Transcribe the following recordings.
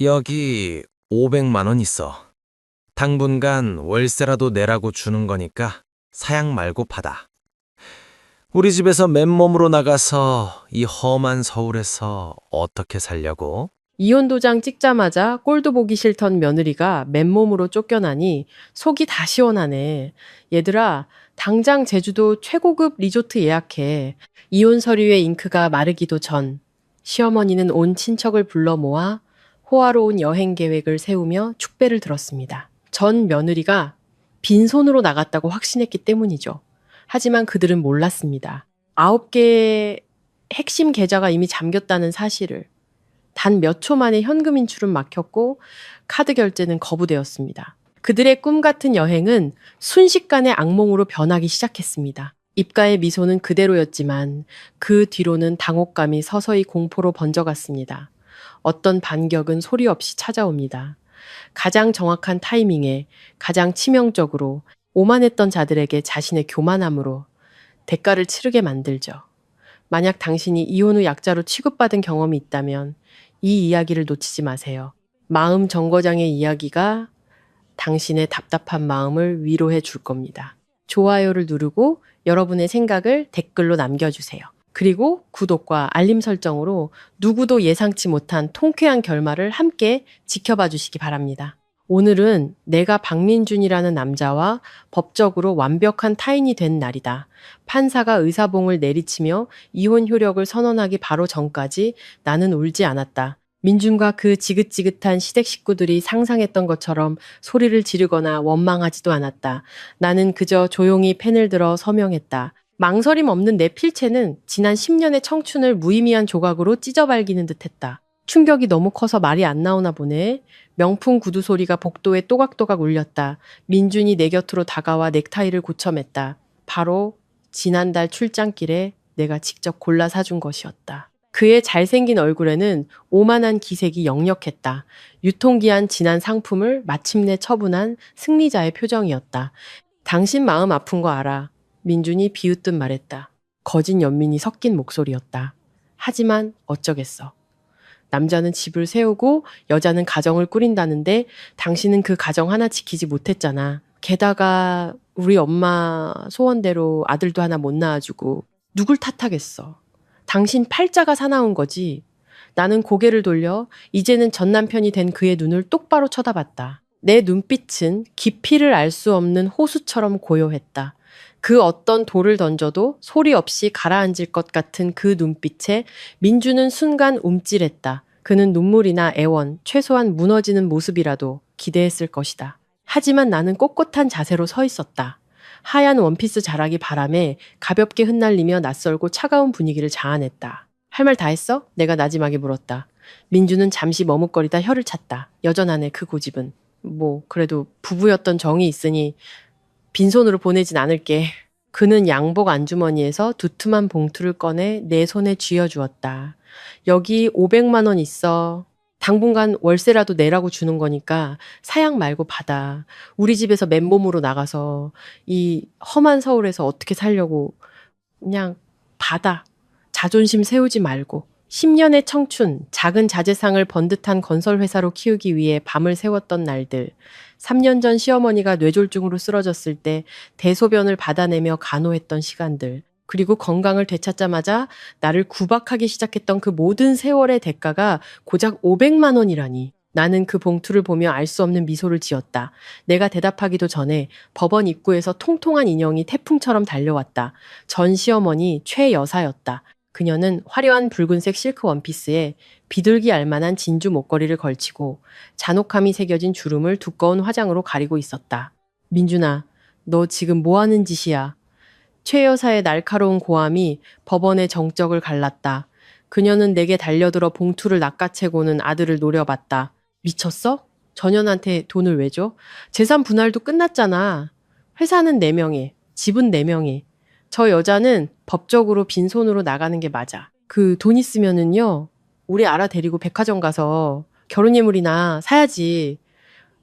여기 500만 원 있어. 당분간 월세라도 내라고 주는 거니까 사양 말고 받아. 우리 집에서 맨몸으로 나가서 이 험한 서울에서 어떻게 살려고? 이혼 도장 찍자마자 꼴도 보기 싫던 며느리가 맨몸으로 쫓겨나니 속이 다 시원하네. 얘들아, 당장 제주도 최고급 리조트 예약해. 이혼 서류의 잉크가 마르기도 전. 시어머니는 온 친척을 불러 모아 호화로운 여행 계획을 세우며 축배를 들었습니다. 전 며느리가 빈손으로 나갔다고 확신했기 때문이죠. 하지만 그들은 몰랐습니다. 9개의 핵심 계좌가 이미 잠겼다는 사실을. 단 몇 초 만에 현금 인출은 막혔고 카드 결제는 거부되었습니다. 그들의 꿈 같은 여행은 순식간에 악몽으로 변하기 시작했습니다. 입가의 미소는 그대로였지만 그 뒤로는 당혹감이 서서히 공포로 번져갔습니다. 어떤 반격은 소리 없이 찾아옵니다. 가장 정확한 타이밍에 가장 치명적으로 오만했던 자들에게 자신의 교만함으로 대가를 치르게 만들죠. 만약 당신이 이혼 후 약자로 취급받은 경험이 있다면 이 이야기를 놓치지 마세요. 마음 정거장의 이야기가 당신의 답답한 마음을 위로해 줄 겁니다. 좋아요를 누르고 여러분의 생각을 댓글로 남겨주세요. 그리고 구독과 알림 설정으로 누구도 예상치 못한 통쾌한 결말을 함께 지켜봐 주시기 바랍니다. 오늘은 내가 박민준이라는 남자와 법적으로 완벽한 타인이 된 날이다. 판사가 의사봉을 내리치며 이혼 효력을 선언하기 바로 전까지 나는 울지 않았다. 민준과 그 지긋지긋한 시댁 식구들이 상상했던 것처럼 소리를 지르거나 원망하지도 않았다. 나는 그저 조용히 펜을 들어 서명했다. 망설임 없는 내 필체는 지난 10년의 청춘을 무의미한 조각으로 찢어발기는 듯했다. 충격이 너무 커서 말이 안 나오나 보네. 명품 구두 소리가 복도에 또각또각 울렸다. 민준이 내 곁으로 다가와 넥타이를 고쳐맸다. 바로 지난달 출장길에 내가 직접 골라 사준 것이었다. 그의 잘생긴 얼굴에는 오만한 기색이 역력했다. 유통기한 지난 상품을 마침내 처분한 승리자의 표정이었다. 당신 마음 아픈 거 알아. 민준이 비웃듯 말했다. 거짓 연민이 섞인 목소리였다. 하지만 어쩌겠어. 남자는 집을 세우고 여자는 가정을 꾸린다는데 당신은 그 가정 하나 지키지 못했잖아. 게다가 우리 엄마 소원대로 아들도 하나 못 낳아주고 누굴 탓하겠어. 당신 팔자가 사나운 거지. 나는 고개를 돌려 이제는 전 남편이 된 그의 눈을 똑바로 쳐다봤다. 내 눈빛은 깊이를 알 수 없는 호수처럼 고요했다. 그 어떤 돌을 던져도 소리 없이 가라앉을 것 같은 그 눈빛에 민주는 순간 움찔했다. 그는 눈물이나 애원, 최소한 무너지는 모습이라도 기대했을 것이다. 하지만 나는 꼿꼿한 자세로 서 있었다. 하얀 원피스 자락이 바람에 가볍게 흩날리며 낯설고 차가운 분위기를 자아냈다. 할 말 다 했어? 내가 나지막에 물었다. 민주는 잠시 머뭇거리다 혀를 찼다. 여전하네 그 고집은. 그래도 부부였던 정이 있으니 빈손으로 보내진 않을게. 그는 양복 안주머니에서 두툼한 봉투를 꺼내 내 손에 쥐어주었다. 여기 500만 원 있어. 당분간 월세라도 내라고 주는 거니까 사양 말고 받아. 우리 집에서 맨몸으로 나가서 이 험한 서울에서 어떻게 살려고. 그냥 받아. 자존심 세우지 말고. 10년의 청춘, 작은 자재상을 번듯한 건설회사로 키우기 위해 밤을 새웠던 날들. 3년 전 시어머니가 뇌졸중으로 쓰러졌을 때 대소변을 받아내며 간호했던 시간들. 그리고 건강을 되찾자마자 나를 구박하기 시작했던 그 모든 세월의 대가가 고작 500만 원이라니. 나는 그 봉투를 보며 알 수 없는 미소를 지었다. 내가 대답하기도 전에 법원 입구에서 통통한 인형이 태풍처럼 달려왔다. 전 시어머니 최 여사였다. 그녀는 화려한 붉은색 실크 원피스에 비둘기 알만한 진주 목걸이를 걸치고 잔혹함이 새겨진 주름을 두꺼운 화장으로 가리고 있었다. 민준아, 너 지금 뭐 하는 짓이야? 최 여사의 날카로운 고함이 법원의 정적을 갈랐다. 그녀는 내게 달려들어 봉투를 낚아채고는 아들을 노려봤다. 미쳤어? 전현한테 돈을 왜 줘? 재산 분할도 끝났잖아. 회사는 4명에, 집은 4명에. 저 여자는 법적으로 빈손으로 나가는 게 맞아. 그 돈 있으면은요, 우리 알아 데리고 백화점 가서 결혼예물이나 사야지.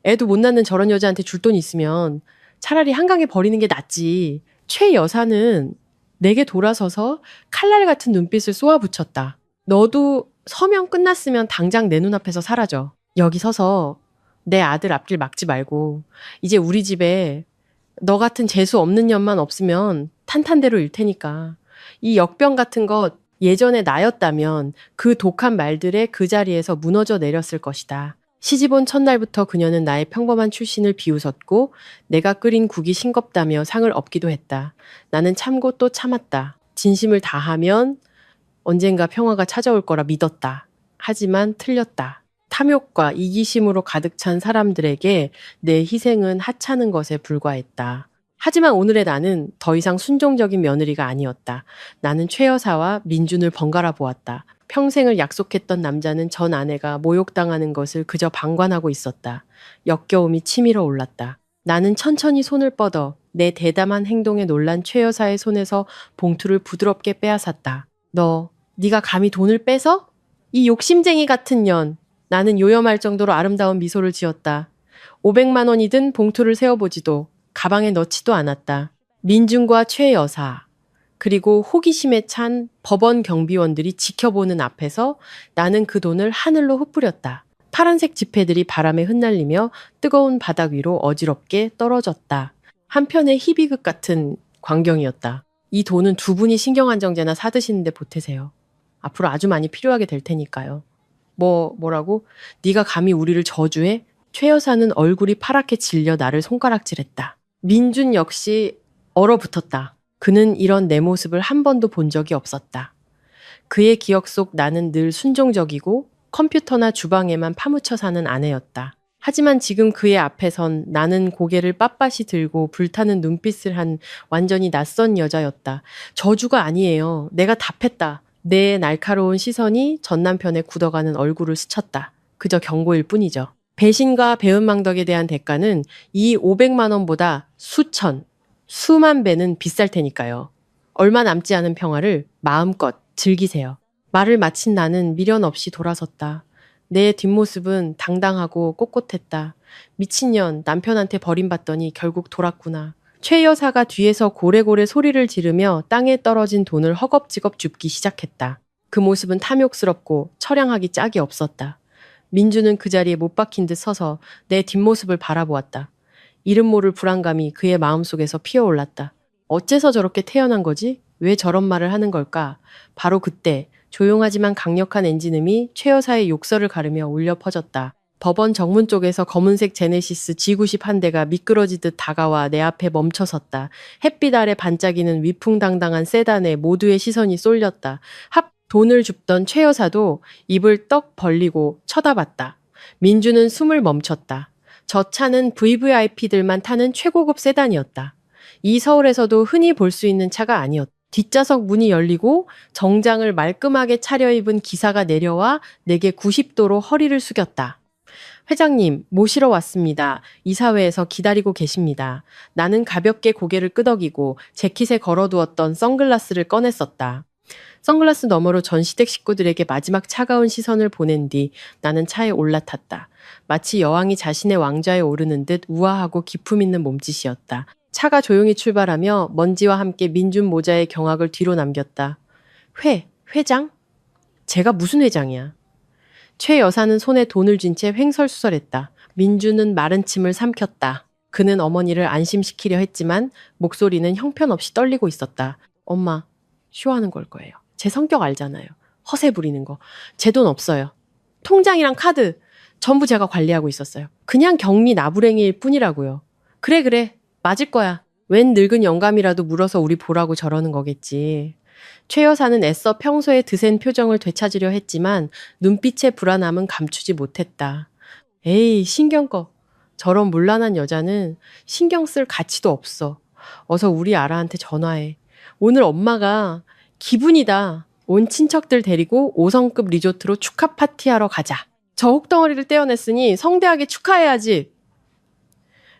애도 못 낳는 저런 여자한테 줄 돈 있으면 차라리 한강에 버리는 게 낫지. 최 여사는 내게 돌아서서 칼날 같은 눈빛을 쏘아붙였다. 너도 서명 끝났으면 당장 내 눈앞에서 사라져. 여기 서서 내 아들 앞길 막지 말고 이제 우리 집에 너 같은 재수 없는 년만 없으면 탄탄대로 일 테니까. 이 역병 같은 것 예전에 나였다면 그 독한 말들에 그 자리에서 무너져 내렸을 것이다. 시집 온 첫날부터 그녀는 나의 평범한 출신을 비웃었고 내가 끓인 국이 싱겁다며 상을 얻기도 했다. 나는 참고 또 참았다. 진심을 다하면 언젠가 평화가 찾아올 거라 믿었다. 하지만 틀렸다. 탐욕과 이기심으로 가득 찬 사람들에게 내 희생은 하찮은 것에 불과했다. 하지만 오늘의 나는 더 이상 순종적인 며느리가 아니었다. 나는 최 여사와 민준을 번갈아 보았다. 평생을 약속했던 남자는 전 아내가 모욕당하는 것을 그저 방관하고 있었다. 역겨움이 치밀어 올랐다. 나는 천천히 손을 뻗어 내 대담한 행동에 놀란 최 여사의 손에서 봉투를 부드럽게 빼앗았다. 네가 감히 돈을 뺏어? 이 욕심쟁이 같은 년. 나는 요염할 정도로 아름다운 미소를 지었다. 500만 원이 든 봉투를 세어보지도 가방에 넣지도 않았다. 민준과 최 여사, 그리고 호기심에 찬 법원 경비원들이 지켜보는 앞에서 나는 그 돈을 하늘로 흩뿌렸다. 파란색 지폐들이 바람에 흩날리며 뜨거운 바닥 위로 어지럽게 떨어졌다. 한편의 희비극 같은 광경이었다. 이 돈은 두 분이 신경안정제나 사드시는데 보태세요. 앞으로 아주 많이 필요하게 될 테니까요. 뭐라고? 네가 감히 우리를 저주해? 최 여사는 얼굴이 파랗게 질려 나를 손가락질했다. 민준 역시 얼어붙었다. 그는 이런 내 모습을 한 번도 본 적이 없었다. 그의 기억 속 나는 늘 순종적이고 컴퓨터나 주방에만 파묻혀 사는 아내였다. 하지만 지금 그의 앞에선 나는 고개를 빳빳이 들고 불타는 눈빛을 한 완전히 낯선 여자였다. 저주가 아니에요. 내가 답했다. 내 날카로운 시선이 전 남편의 굳어가는 얼굴을 스쳤다. 그저 경고일 뿐이죠. 배신과 배은망덕에 대한 대가는 이 500만 원보다 수만 배는 비쌀 테니까요. 얼마 남지 않은 평화를 마음껏 즐기세요. 말을 마친 나는 미련 없이 돌아섰다. 내 뒷모습은 당당하고 꼿꼿했다. 미친년 남편한테 버림받더니 결국 돌았구나. 최 여사가 뒤에서 고래고래 소리를 지르며 땅에 떨어진 돈을 허겁지겁 줍기 시작했다. 그 모습은 탐욕스럽고 처량하기 짝이 없었다. 민주는 그 자리에 못 박힌 듯 서서 내 뒷모습을 바라보았다. 이름 모를 불안감이 그의 마음속에서 피어올랐다. 어째서 저렇게 태어난 거지? 왜 저런 말을 하는 걸까? 바로 그때 조용하지만 강력한 엔진음이 최 여사의 욕설을 가르며 울려 퍼졌다. 법원 정문 쪽에서 검은색 제네시스 G90 한 대가 미끄러지듯 다가와 내 앞에 멈춰섰다. 햇빛 아래 반짝이는 위풍당당한 세단에 모두의 시선이 쏠렸다. 돈을 줍던 최 여사도 입을 떡 벌리고 쳐다봤다. 민주는 숨을 멈췄다. 저 차는 VVIP들만 타는 최고급 세단이었다. 이 서울에서도 흔히 볼 수 있는 차가 아니었다. 뒷좌석 문이 열리고 정장을 말끔하게 차려입은 기사가 내려와 내게 90도로 허리를 숙였다. 회장님, 모시러 왔습니다. 이사회에서 기다리고 계십니다. 나는 가볍게 고개를 끄덕이고 재킷에 걸어두었던 선글라스를 꺼냈었다. 선글라스 너머로 전 시댁 식구들에게 마지막 차가운 시선을 보낸 뒤 나는 차에 올라탔다. 마치 여왕이 자신의 왕좌에 오르는 듯 우아하고 기품 있는 몸짓이었다. 차가 조용히 출발하며 먼지와 함께 민준 모자의 경악을 뒤로 남겼다. 회장? 제가 무슨 회장이야? 최 여사는 손에 돈을 쥔 채 횡설수설했다. 민준은 마른 침을 삼켰다. 그는 어머니를 안심시키려 했지만 목소리는 형편없이 떨리고 있었다. 엄마, 쇼하는 걸 거예요. 제 성격 알잖아요. 허세 부리는 거. 제 돈 없어요. 통장이랑 카드 전부 제가 관리하고 있었어요. 그냥 경미 나부랭이일 뿐이라고요. 그래. 맞을 거야. 웬 늙은 영감이라도 물어서 우리 보라고 저러는 거겠지. 최 여사는 애써 평소에 드센 표정을 되찾으려 했지만 눈빛의 불안함은 감추지 못했다. 에이, 신경 꺼. 저런 문란한 여자는 신경 쓸 가치도 없어. 어서 우리 아라한테 전화해. 오늘 엄마가 기분이다. 온 친척들 데리고 5성급 리조트로 축하 파티하러 가자. 저 혹덩어리를 떼어냈으니 성대하게 축하해야지.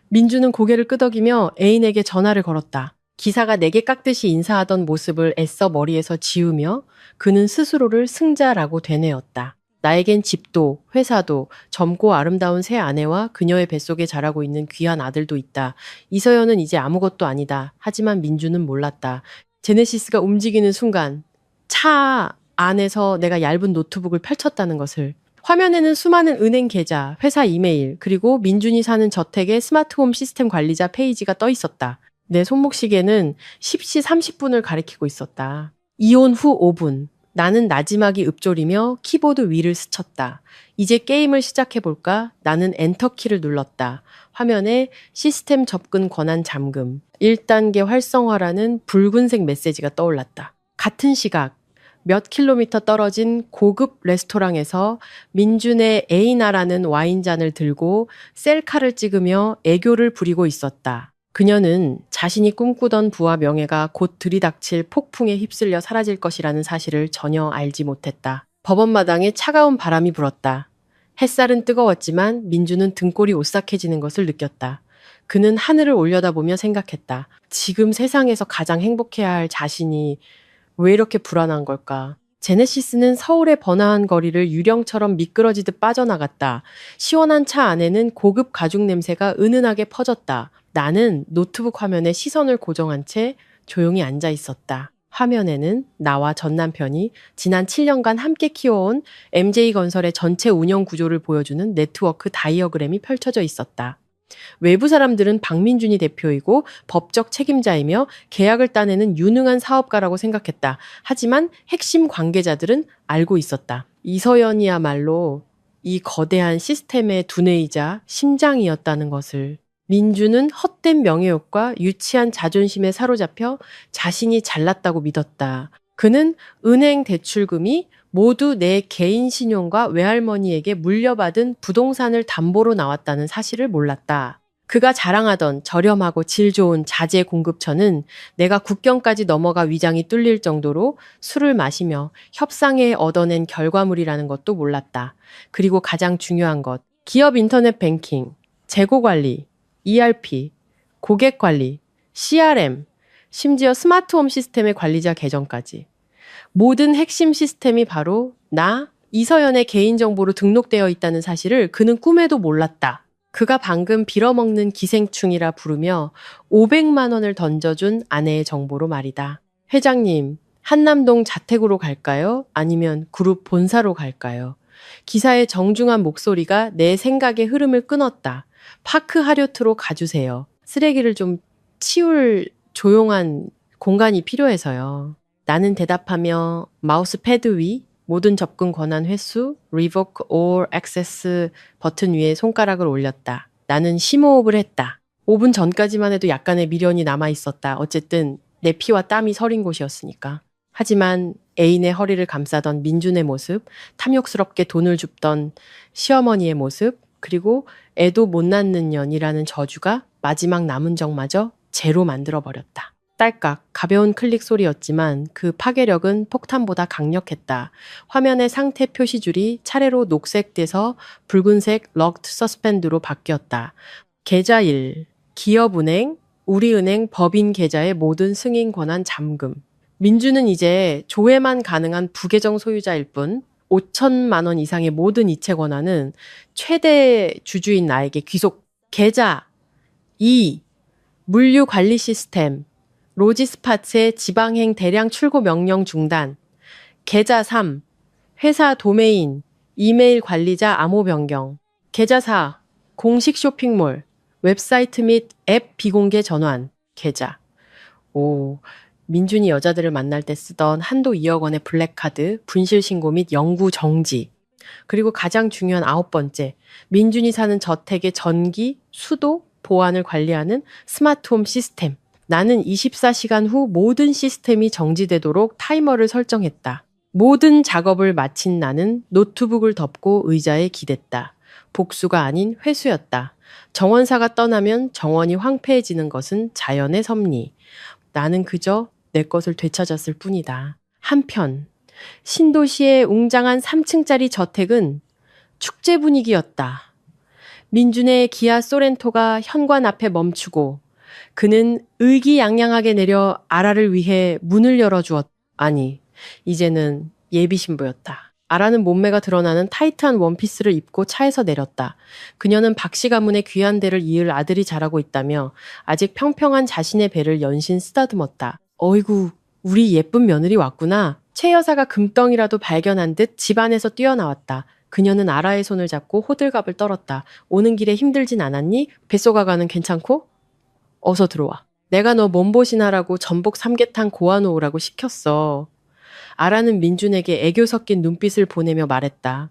민주는 고개를 끄덕이며 애인에게 전화를 걸었다. 기사가 내게 깎듯이 인사하던 모습을 애써 머리에서 지우며 그는 스스로를 승자라고 되뇌었다. 나에겐 집도 회사도 젊고 아름다운 새 아내와 그녀의 뱃속에 자라고 있는 귀한 아들도 있다. 이서연은 이제 아무것도 아니다. 하지만 민주는 몰랐다. 제네시스가 움직이는 순간 차 안에서 내가 얇은 노트북을 펼쳤다는 것을. 화면에는 수많은 은행 계좌, 회사 이메일, 그리고 민준이 사는 저택의 스마트홈 시스템 관리자 페이지가 떠 있었다. 내 손목시계는 10시 30분을 가리키고 있었다. 이혼 후 5분. 나는 나지막이 읊조리며 키보드 위를 스쳤다. 이제 게임을 시작해볼까? 나는 엔터키를 눌렀다. 화면에 시스템 접근 권한 잠금, 1단계 활성화라는 붉은색 메시지가 떠올랐다. 같은 시각, 몇 킬로미터 떨어진 고급 레스토랑에서 민준의 에이나라는 와인잔을 들고 셀카를 찍으며 애교를 부리고 있었다. 그녀는 자신이 꿈꾸던 부와 명예가 곧 들이닥칠 폭풍에 휩쓸려 사라질 것이라는 사실을 전혀 알지 못했다. 법원마당에 차가운 바람이 불었다. 햇살은 뜨거웠지만 민주는 등골이 오싹해지는 것을 느꼈다. 그는 하늘을 올려다보며 생각했다. 지금 세상에서 가장 행복해야 할 자신이 왜 이렇게 불안한 걸까? 제네시스는 서울의 번화한 거리를 유령처럼 미끄러지듯 빠져나갔다. 시원한 차 안에는 고급 가죽 냄새가 은은하게 퍼졌다. 나는 노트북 화면에 시선을 고정한 채 조용히 앉아 있었다. 화면에는 나와 전 남편이 지난 7년간 함께 키워온 MJ건설의 전체 운영 구조를 보여주는 네트워크 다이어그램이 펼쳐져 있었다. 외부 사람들은 박민준이 대표이고 법적 책임자이며 계약을 따내는 유능한 사업가라고 생각했다. 하지만 핵심 관계자들은 알고 있었다. 이서연이야말로 이 거대한 시스템의 두뇌이자 심장이었다는 것을. 민주는 헛된 명예욕과 유치한 자존심에 사로잡혀 자신이 잘났다고 믿었다. 그는 은행 대출금이 모두 내 개인 신용과 외할머니에게 물려받은 부동산을 담보로 나왔다는 사실을 몰랐다. 그가 자랑하던 저렴하고 질 좋은 자재 공급처는 내가 국경까지 넘어가 위장이 뚫릴 정도로 술을 마시며 협상에 얻어낸 결과물이라는 것도 몰랐다. 그리고 가장 중요한 것, 기업 인터넷 뱅킹, 재고 관리, ERP, 고객 관리, CRM, 심지어 스마트홈 시스템의 관리자 계정까지. 모든 핵심 시스템이 바로 나, 이서연의 개인정보로 등록되어 있다는 사실을 그는 꿈에도 몰랐다. 그가 방금 빌어먹는 기생충이라 부르며 500만 원을 던져준 아내의 정보로 말이다. 회장님, 한남동 자택으로 갈까요? 아니면 그룹 본사로 갈까요? 기사의 정중한 목소리가 내 생각의 흐름을 끊었다. 파크 하료트로 가주세요. 쓰레기를 좀 치울 조용한 공간이 필요해서요. 나는 대답하며 마우스 패드 위, 모든 접근 권한 횟수, Revoke or Access 버튼 위에 손가락을 올렸다. 나는 심호흡을 했다. 5분 전까지만 해도 약간의 미련이 남아 있었다. 어쨌든 내 피와 땀이 서린 곳이었으니까. 하지만 애인의 허리를 감싸던 민준의 모습, 탐욕스럽게 돈을 줍던 시어머니의 모습, 그리고 애도 못 낳는 년이라는 저주가 마지막 남은 적마저 제로 만들어버렸다. 딸깍 가벼운 클릭 소리였지만 그 파괴력은 폭탄보다 강력했다. 화면의 상태 표시줄이 차례로 녹색돼서 붉은색 럭드 서스펜드로 바뀌었다. 계좌 1, 기업은행, 우리은행 법인 계좌의 모든 승인 권한 잠금. 민주는 이제 조회만 가능한 부계정 소유자일 뿐 5천만 원 이상의 모든 이체 권한은 최대 주주인 나에게 귀속. 계좌 2, 물류 관리 시스템, 로지스파츠의 지방행 대량 출고 명령 중단. 계좌 3, 회사 도메인, 이메일 관리자 암호 변경. 계좌 4, 공식 쇼핑몰, 웹사이트 및 앱 비공개 전환. 계좌. 오, 민준이 여자들을 만날 때 쓰던 한도 2억 원의 블랙카드, 분실 신고 및 영구 정지. 그리고 가장 중요한 9번째, 민준이 사는 저택의 전기, 수도, 보안을 관리하는 스마트홈 시스템. 나는 24시간 후 모든 시스템이 정지되도록 타이머를 설정했다. 모든 작업을 마친 나는 노트북을 덮고 의자에 기댔다. 복수가 아닌 회수였다. 정원사가 떠나면 정원이 황폐해지는 것은 자연의 섭리. 나는 그저 내 것을 되찾았을 뿐이다. 한편 신도시의 웅장한 3층짜리 저택은 축제 분위기였다. 민준의 기아 소렌토가 현관 앞에 멈추고 그는 의기양양하게 내려 아라를 위해 문을 열어주었. 아니, 이제는 예비 신부였다. 아라는 몸매가 드러나는 타이트한 원피스를 입고 차에서 내렸다. 그녀는 박씨 가문의 귀한 대를 이을 아들이 자라고 있다며 아직 평평한 자신의 배를 연신 쓰다듬었다. 어이구, 우리 예쁜 며느리 왔구나. 최 여사가 금덩이라도 발견한 듯 집 안에서 뛰어나왔다. 그녀는 아라의 손을 잡고 호들갑을 떨었다. 오는 길에 힘들진 않았니? 뱃속아가는 괜찮고? 어서 들어와. 내가 너 몸보신하라고 전복 삼계탕 고아놓으라고 시켰어. 아라는 민준에게 애교 섞인 눈빛을 보내며 말했다.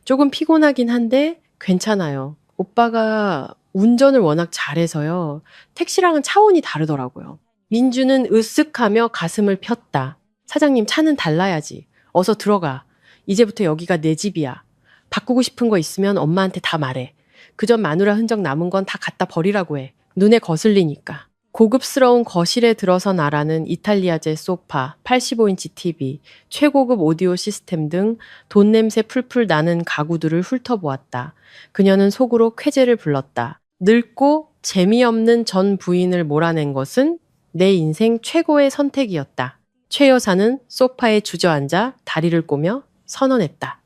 조금 피곤하긴 한데 괜찮아요. 오빠가 운전을 워낙 잘해서요. 택시랑은 차원이 다르더라고요. 민준은 으쓱하며 가슴을 폈다. 사장님, 차는 달라야지. 어서 들어가. 이제부터 여기가 내 집이야. 바꾸고 싶은 거 있으면 엄마한테 다 말해. 그전 마누라 흔적 남은 건 다 갖다 버리라고 해. 눈에 거슬리니까. 고급스러운 거실에 들어선 아라는 이탈리아제 소파, 85인치 TV, 최고급 오디오 시스템 등 돈 냄새 풀풀 나는 가구들을 훑어보았다. 그녀는 속으로 쾌재를 불렀다. 늙고 재미없는 전 부인을 몰아낸 것은 내 인생 최고의 선택이었다. 최 여사는 소파에 주저앉아 다리를 꼬며 선언했다.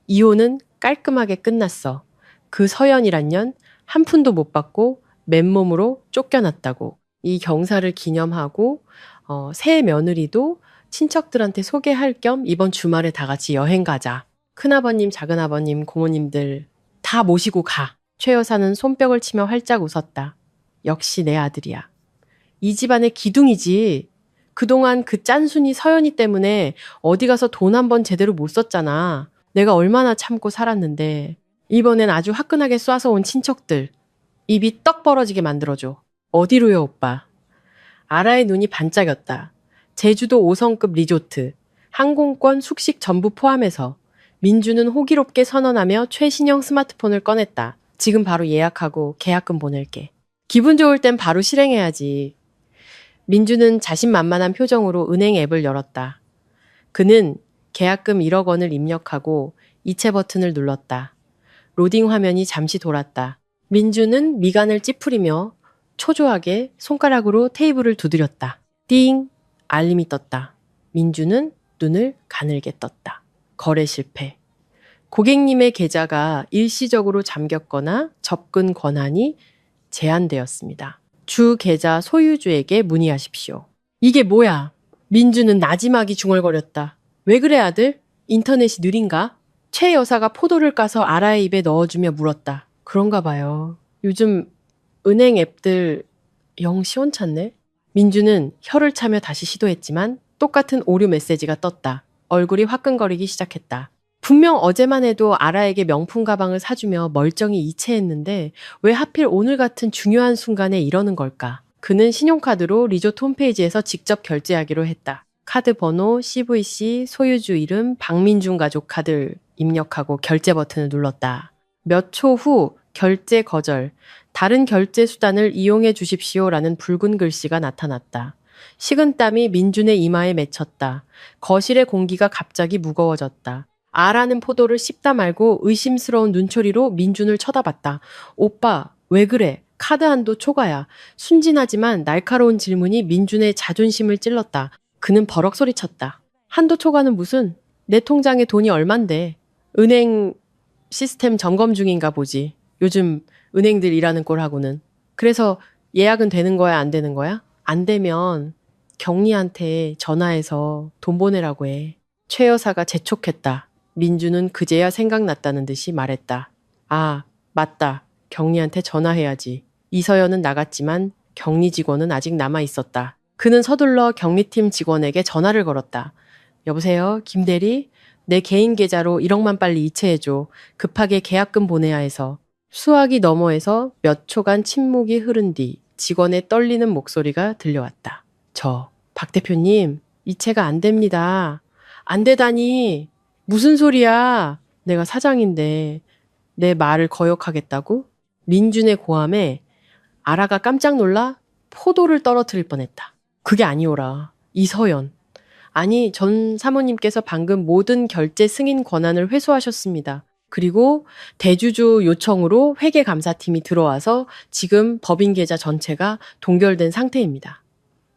이혼은 깔끔하게 끝났어. 그 서연이란 년 한 푼도 못 받고 맨몸으로 쫓겨났다고. 이 경사를 기념하고 새 며느리도 친척들한테 소개할 겸 이번 주말에 다 같이 여행 가자. 큰아버님, 작은아버님, 고모님들 다 모시고 가. 최 여사는 손뼉을 치며 활짝 웃었다. 역시 내 아들이야. 이 집안의 기둥이지. 그동안 그 짠순이 서연이 때문에 어디 가서 돈 한 번 제대로 못 썼잖아. 내가 얼마나 참고 살았는데. 이번엔 아주 화끈하게 쏴서 온 친척들. 입이 떡 벌어지게 만들어줘. 어디로요, 오빠? 아라의 눈이 반짝였다. 제주도 5성급 리조트, 항공권, 숙식 전부 포함해서. 민주는 호기롭게 선언하며 최신형 스마트폰을 꺼냈다. 지금 바로 예약하고 계약금 보낼게. 기분 좋을 땐 바로 실행해야지. 민주는 자신만만한 표정으로 은행 앱을 열었다. 그는 계약금 1억 원을 입력하고 이체 버튼을 눌렀다. 로딩 화면이 잠시 돌았다. 민주는 미간을 찌푸리며 초조하게 손가락으로 테이블을 두드렸다. 띵! 알림이 떴다. 민주는 눈을 가늘게 떴다. 거래 실패. 고객님의 계좌가 일시적으로 잠겼거나 접근 권한이 제한되었습니다. 주 계좌 소유주에게 문의하십시오. 이게 뭐야? 민주는 나지막이 중얼거렸다. 왜 그래 아들? 인터넷이 느린가? 최 여사가 포도를 까서 아라의 입에 넣어주며 물었다. 그런가 봐요. 요즘 은행 앱들 영 시원찮네. 민주는 혀를 차며 다시 시도했지만 똑같은 오류 메시지가 떴다. 얼굴이 화끈거리기 시작했다. 분명 어제만 해도 아라에게 명품 가방을 사주며 멀쩡히 이체했는데 왜 하필 오늘 같은 중요한 순간에 이러는 걸까? 그는 신용카드로 리조트 홈페이지에서 직접 결제하기로 했다. 카드 번호, CVC, 소유주 이름, 박민준 가족 카드를 입력하고 결제 버튼을 눌렀다. 몇 초 후 결제 거절, 다른 결제 수단을 이용해 주십시오라는 붉은 글씨가 나타났다. 식은땀이 민준의 이마에 맺혔다. 거실의 공기가 갑자기 무거워졌다. 아라는 포도를 씹다 말고 의심스러운 눈초리로 민준을 쳐다봤다. 오빠, 왜 그래? 카드 한도 초과야. 순진하지만 날카로운 질문이 민준의 자존심을 찔렀다. 그는 버럭 소리쳤다. 한도 초과는 무슨? 내 통장에 돈이 얼만데. 은행 시스템 점검 중인가 보지. 요즘 은행들 일하는 꼴하고는. 그래서 예약은 되는 거야, 안 되는 거야? 안 되면 경리한테 전화해서 돈 보내라고 해. 최 여사가 재촉했다. 민주는 그제야 생각났다는 듯이 말했다. 아, 맞다. 경리한테 전화해야지. 이서연은 나갔지만 격리 직원은 아직 남아 있었다. 그는 서둘러 격리팀 직원에게 전화를 걸었다. 여보세요, 김대리? 내 개인 계좌로 1억만 빨리 이체해줘. 급하게 계약금 보내야 해서. 수화기 너머에서 몇 초간 침묵이 흐른 뒤 직원의 떨리는 목소리가 들려왔다. 박 대표님, 이체가 안 됩니다. 안 되다니. 무슨 소리야. 내가 사장인데 내 말을 거역하겠다고? 민준의 고함에 아라가 깜짝 놀라 포도를 떨어뜨릴 뻔했다. 그게 아니오라. 이서연. 아니, 전 사모님께서 방금 모든 결제 승인 권한을 회수하셨습니다. 그리고 대주주 요청으로 회계감사팀이 들어와서 지금 법인 계좌 전체가 동결된 상태입니다.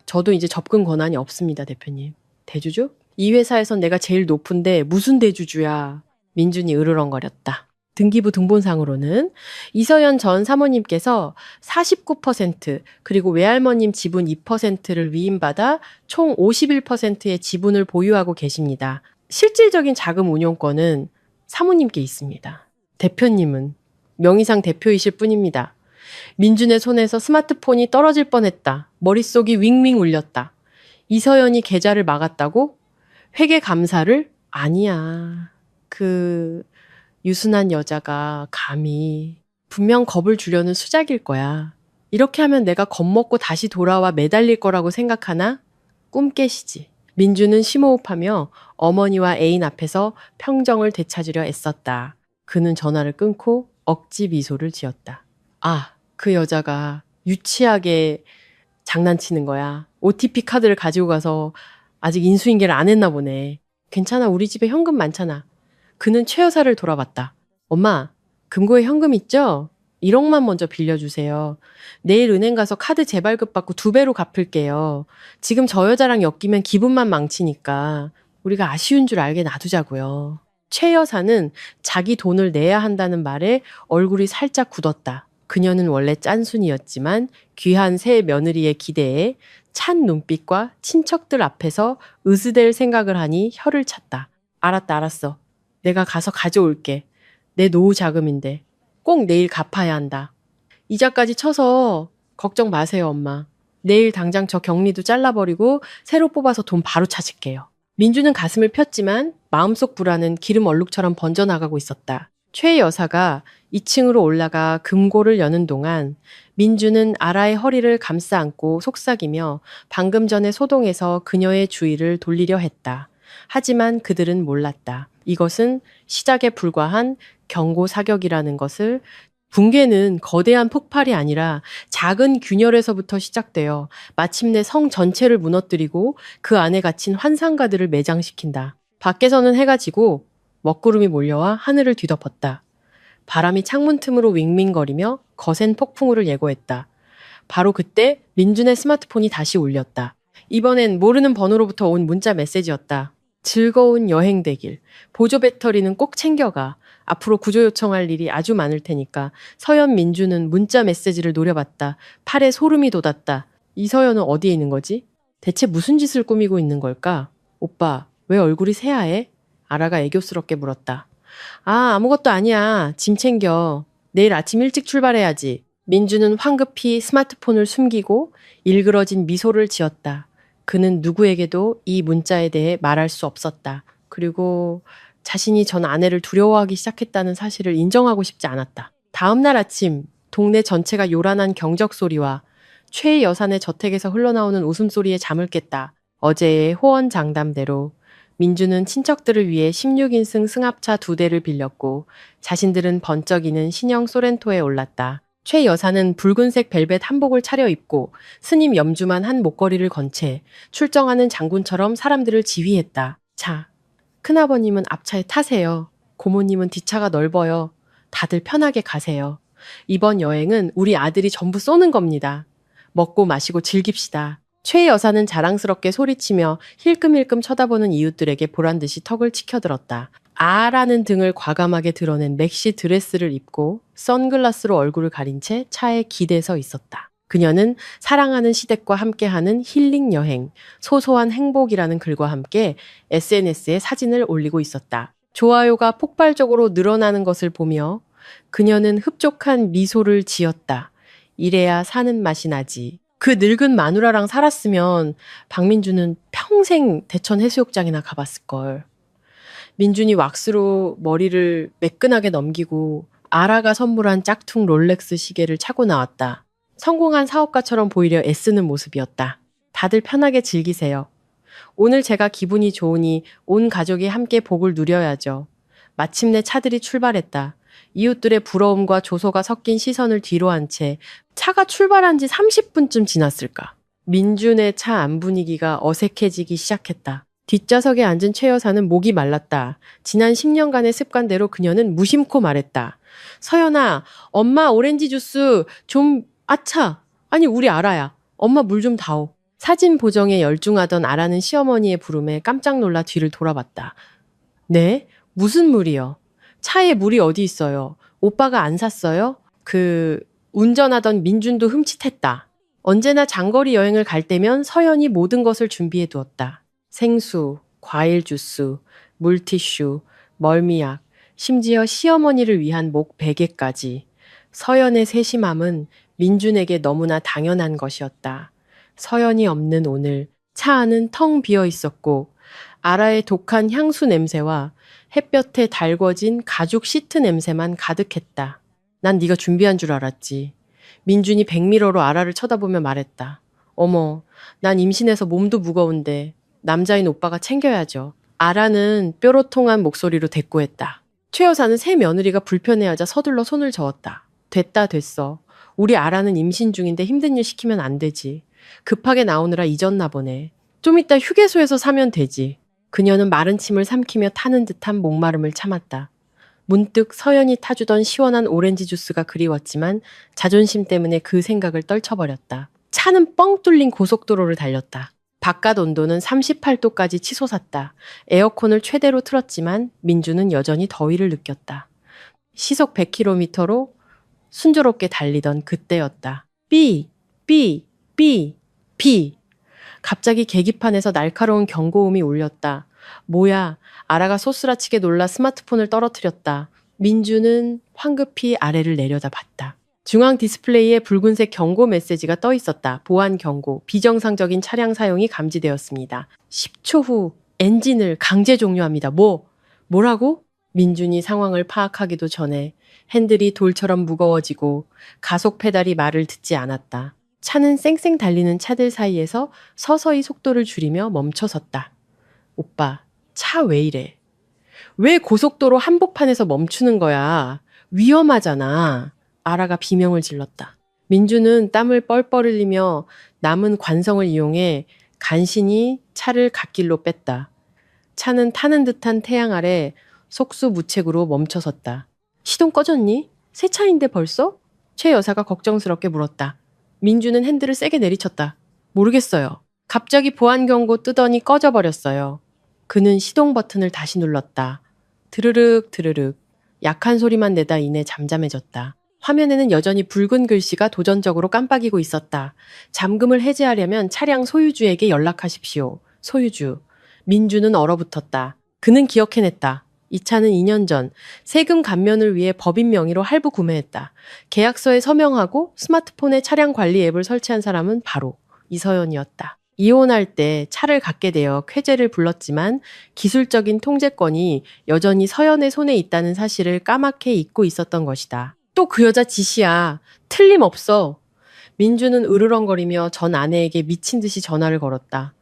저도 이제 접근 권한이 없습니다, 대표님. 대주주? 이 회사에선 내가 제일 높은데 무슨 대주주야. 민준이 으르렁거렸다. 등기부 등본상으로는 이서연 전 사모님께서 49% 그리고 외할머님 지분 2%를 위임받아 총 51%의 지분을 보유하고 계십니다. 실질적인 자금 운용권은 사모님께 있습니다. 대표님은 명의상 대표이실 뿐입니다. 민준의 손에서 스마트폰이 떨어질 뻔했다. 머릿속이 윙윙 울렸다. 이서연이 계좌를 막았다고? 회계 감사를? 아니야. 그 유순한 여자가 감히 분명 겁을 주려는 수작일 거야. 이렇게 하면 내가 겁먹고 다시 돌아와 매달릴 거라고 생각하나? 꿈 깨시지. 민주는 심호흡하며 어머니와 애인 앞에서 평정을 되찾으려 애썼다. 그는 전화를 끊고 억지 미소를 지었다. 아, 그 여자가 유치하게 장난치는 거야. OTP 카드를 가지고 가서 아직 인수인계를 안 했나 보네. 괜찮아, 우리 집에 현금 많잖아. 그는 최 여사를 돌아봤다. 엄마, 금고에 현금 있죠? 1억만 먼저 빌려주세요. 내일 은행 가서 카드 재발급 받고 2배로 갚을게요. 지금 저 여자랑 엮이면 기분만 망치니까 우리가 아쉬운 줄 알게 놔두자고요. 최 여사는 자기 돈을 내야 한다는 말에 얼굴이 살짝 굳었다. 그녀는 원래 짠순이였지만 귀한 새 며느리의 기대에 찬 눈빛과 친척들 앞에서 으스댈 생각을 하니 혀를 찼다. 알았다, 알았어. 내가 가서 가져올게. 내 노후 자금인데 꼭 내일 갚아야 한다. 이자까지 쳐서 걱정 마세요, 엄마. 내일 당장 저 격리도 잘라버리고 새로 뽑아서 돈 바로 찾을게요. 민주는 가슴을 폈지만 마음속 불안은 기름 얼룩처럼 번져나가고 있었다. 최 여사가 2층으로 올라가 금고를 여는 동안 민주는 아라의 허리를 감싸 안고 속삭이며 방금 전에 소동에서 그녀의 주의를 돌리려 했다. 하지만 그들은 몰랐다. 이것은 시작에 불과한 경고 사격이라는 것을. 붕괴는 거대한 폭발이 아니라 작은 균열에서부터 시작되어 마침내 성 전체를 무너뜨리고 그 안에 갇힌 환상가들을 매장시킨다. 밖에서는 해가 지고 먹구름이 몰려와 하늘을 뒤덮었다. 바람이 창문 틈으로 윙윙거리며 거센 폭풍우를 예고했다. 바로 그때 민준의 스마트폰이 다시 울렸다. 이번엔 모르는 번호로부터 온 문자 메시지였다. 즐거운 여행 되길. 보조 배터리는 꼭 챙겨가. 앞으로 구조 요청할 일이 아주 많을 테니까. 서연. 민주는 문자 메시지를 노려봤다. 팔에 소름이 돋았다. 이서연은 어디에 있는 거지? 대체 무슨 짓을 꾸미고 있는 걸까? 오빠, 왜 얼굴이 새하얘? 아라가 애교스럽게 물었다. 아, 아무것도 아니야. 짐 챙겨. 내일 아침 일찍 출발해야지. 민주는 황급히 스마트폰을 숨기고 일그러진 미소를 지었다. 그는 누구에게도 이 문자에 대해 말할 수 없었다. 그리고 자신이 전 아내를 두려워하기 시작했다는 사실을 인정하고 싶지 않았다. 다음 날 아침 동네 전체가 요란한 경적 소리와 최 여산의 저택에서 흘러나오는 웃음소리에 잠을 깼다. 어제의 호언장담대로 민주는 친척들을 위해 16인승 승합차 2대를 빌렸고 자신들은 번쩍이는 신형 소렌토에 올랐다. 최 여사는 붉은색 벨벳 한복을 차려입고 스님 염주만 한 목걸이를 건 채 출정하는 장군처럼 사람들을 지휘했다. 자, 큰아버님은 앞차에 타세요. 고모님은 뒷차가 넓어요. 다들 편하게 가세요. 이번 여행은 우리 아들이 전부 쏘는 겁니다. 먹고 마시고 즐깁시다. 최 여사는 자랑스럽게 소리치며 힐끔힐끔 쳐다보는 이웃들에게 보란듯이 턱을 치켜들었다. 아라는 등을 과감하게 드러낸 맥시 드레스를 입고 선글라스로 얼굴을 가린 채 차에 기대서 있었다. 그녀는 사랑하는 시댁과 함께하는 힐링 여행, 소소한 행복이라는 글과 함께 SNS에 사진을 올리고 있었다. 좋아요가 폭발적으로 늘어나는 것을 보며 그녀는 흡족한 미소를 지었다. 이래야 사는 맛이 나지. 그 늙은 마누라랑 살았으면 박민주는 평생 대천 해수욕장이나 가봤을걸. 민준이 왁스로 머리를 매끈하게 넘기고 아라가 선물한 짝퉁 롤렉스 시계를 차고 나왔다. 성공한 사업가처럼 보이려 애쓰는 모습이었다. 다들 편하게 즐기세요. 오늘 제가 기분이 좋으니 온 가족이 함께 복을 누려야죠. 마침내 차들이 출발했다. 이웃들의 부러움과 조소가 섞인 시선을 뒤로 한 채 차가 출발한 지 30분쯤 지났을까. 민준의 차 안 분위기가 어색해지기 시작했다. 뒷좌석에 앉은 최 여사는 목이 말랐다. 지난 10년간의 습관대로 그녀는 무심코 말했다. 서연아, 엄마 오렌지 주스 좀. 아차! 아니 우리 아라야. 엄마 물 좀 다오. 사진 보정에 열중하던 아라는 시어머니의 부름에 깜짝 놀라 뒤를 돌아봤다. 네? 무슨 물이요? 차에 물이 어디 있어요? 오빠가 안 샀어요? 운전하던 민준도 흠칫했다. 언제나 장거리 여행을 갈 때면 서연이 모든 것을 준비해 두었다. 생수, 과일 주스, 물티슈, 멀미약, 심지어 시어머니를 위한 목 베개까지. 서연의 세심함은 민준에게 너무나 당연한 것이었다. 서연이 없는 오늘 차 안은 텅 비어 있었고 아라의 독한 향수 냄새와 햇볕에 달궈진 가죽 시트 냄새만 가득했다. 난 네가 준비한 줄 알았지. 민준이 백미러로 아라를 쳐다보며 말했다. 어머, 난 임신해서 몸도 무거운데 남자인 오빠가 챙겨야죠. 아라는 뾰로통한 목소리로 대꾸했다. 최 여사는 새 며느리가 불편해하자 서둘러 손을 저었다. 됐다 됐어. 우리 아라는 임신 중인데 힘든 일 시키면 안 되지. 급하게 나오느라 잊었나 보네. 좀 이따 휴게소에서 사면 되지. 그녀는 마른 침을 삼키며 타는 듯한 목마름을 참았다. 문득 서연이 타주던 시원한 오렌지 주스가 그리웠지만 자존심 때문에 그 생각을 떨쳐버렸다. 차는 뻥 뚫린 고속도로를 달렸다. 바깥 온도는 38도까지 치솟았다. 에어컨을 최대로 틀었지만 민주는 여전히 더위를 느꼈다. 시속 100km로 순조롭게 달리던 그때였다. 삐, 삐, 삐, 삐. 갑자기 계기판에서 날카로운 경고음이 울렸다. 뭐야, 아라가 소스라치게 놀라 스마트폰을 떨어뜨렸다. 민주는 황급히 아래를 내려다봤다. 중앙 디스플레이에 붉은색 경고 메시지가 떠 있었다. 보안 경고, 비정상적인 차량 사용이 감지되었습니다. 10초 후 엔진을 강제 종료합니다. 뭐라고? 민준이 상황을 파악하기도 전에 핸들이 돌처럼 무거워지고 가속 페달이 말을 듣지 않았다. 차는 쌩쌩 달리는 차들 사이에서 서서히 속도를 줄이며 멈춰섰다. 오빠, 차 왜 이래? 왜 고속도로 한복판에서 멈추는 거야? 위험하잖아. 아라가 비명을 질렀다. 민주는 땀을 뻘뻘 흘리며 남은 관성을 이용해 간신히 차를 갓길로 뺐다. 차는 타는 듯한 태양 아래 속수무책으로 멈춰섰다. 시동 꺼졌니? 새 차인데 벌써? 최 여사가 걱정스럽게 물었다. 민주는 핸들을 세게 내리쳤다. 모르겠어요. 갑자기 보안 경고 뜨더니 꺼져버렸어요. 그는 시동 버튼을 다시 눌렀다. 드르륵 드르륵. 약한 소리만 내다 이내 잠잠해졌다. 화면에는 여전히 붉은 글씨가 도전적으로 깜빡이고 있었다. 잠금을 해제하려면 차량 소유주에게 연락하십시오. 소유주. 민주는 얼어붙었다. 그는 기억해냈다. 이 차는 2년 전 세금 감면을 위해 법인 명의로 할부 구매했다. 계약서에 서명하고 스마트폰에 차량 관리 앱을 설치한 사람은 바로 이서연이었다. 이혼할 때 차를 갖게 되어 쾌재를 불렀지만 기술적인 통제권이 여전히 서연의 손에 있다는 사실을 까맣게 잊고 있었던 것이다. 또 그 여자 짓이야. 틀림없어. 민주는 으르렁거리며 전 아내에게 미친 듯이 전화를 걸었다.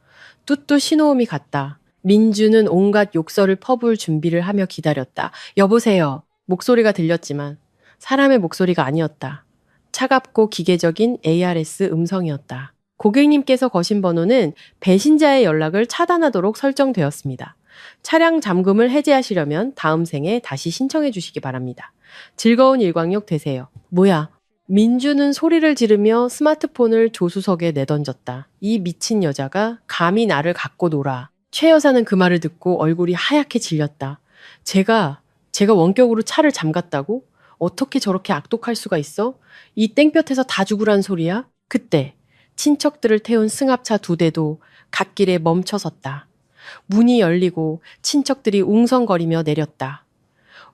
뚜뚜 신호음이 갔다. 민주는 온갖 욕설을 퍼부을 준비를 하며 기다렸다. 여보세요. 목소리가 들렸지만 사람의 목소리가 아니었다. 차갑고 기계적인 ARS 음성이었다. 고객님께서 거신 번호는 배신자의 연락을 차단하도록 설정되었습니다. 차량 잠금을 해제하시려면 다음 생에 다시 신청해 주시기 바랍니다. 즐거운 일광욕 되세요. 뭐야? 민주는 소리를 지르며 스마트폰을 조수석에 내던졌다. 이 미친 여자가 감히 나를 갖고 놀아. 최 여사는 그 말을 듣고 얼굴이 하얗게 질렸다. 제가 원격으로 차를 잠갔다고? 어떻게 저렇게 악독할 수가 있어? 이 땡볕에서 다 죽으란 소리야? 그때 친척들을 태운 승합차 2대도 갓길에 멈춰섰다. 문이 열리고 친척들이 웅성거리며 내렸다.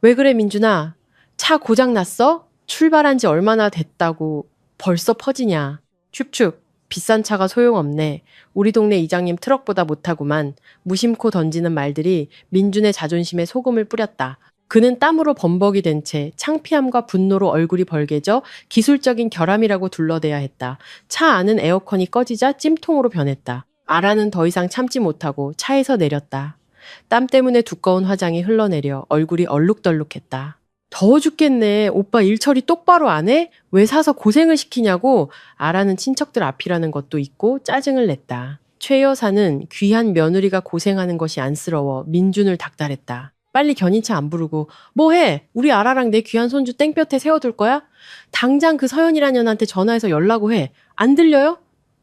왜 그래 민준아? 차 고장 났어? 출발한 지 얼마나 됐다고 벌써 퍼지냐? 춥춥. 비싼 차가 소용없네. 우리 동네 이장님 트럭보다 못하구만. 무심코 던지는 말들이 민준의 자존심에 소금을 뿌렸다. 그는 땀으로 범벅이 된 채 창피함과 분노로 얼굴이 벌개져 기술적인 결함이라고 둘러대야 했다. 차 안은 에어컨이 꺼지자 찜통으로 변했다. 아라는 더 이상 참지 못하고 차에서 내렸다. 땀 때문에 두꺼운 화장이 흘러내려 얼굴이 얼룩덜룩했다. 더워 죽겠네. 오빠 일 처리 똑바로 안 해? 왜 사서 고생을 시키냐고. 아라는 친척들 앞이라는 것도 있고 짜증을 냈다. 최 여사는 귀한 며느리가 고생하는 것이 안쓰러워 민준을 닥달했다. 빨리 견인차 안 부르고 뭐해? 우리 아라랑 내 귀한 손주 땡볕에 세워둘 거야? 당장 그 서연이란 년한테 전화해서 연락을 해. 안 들려요?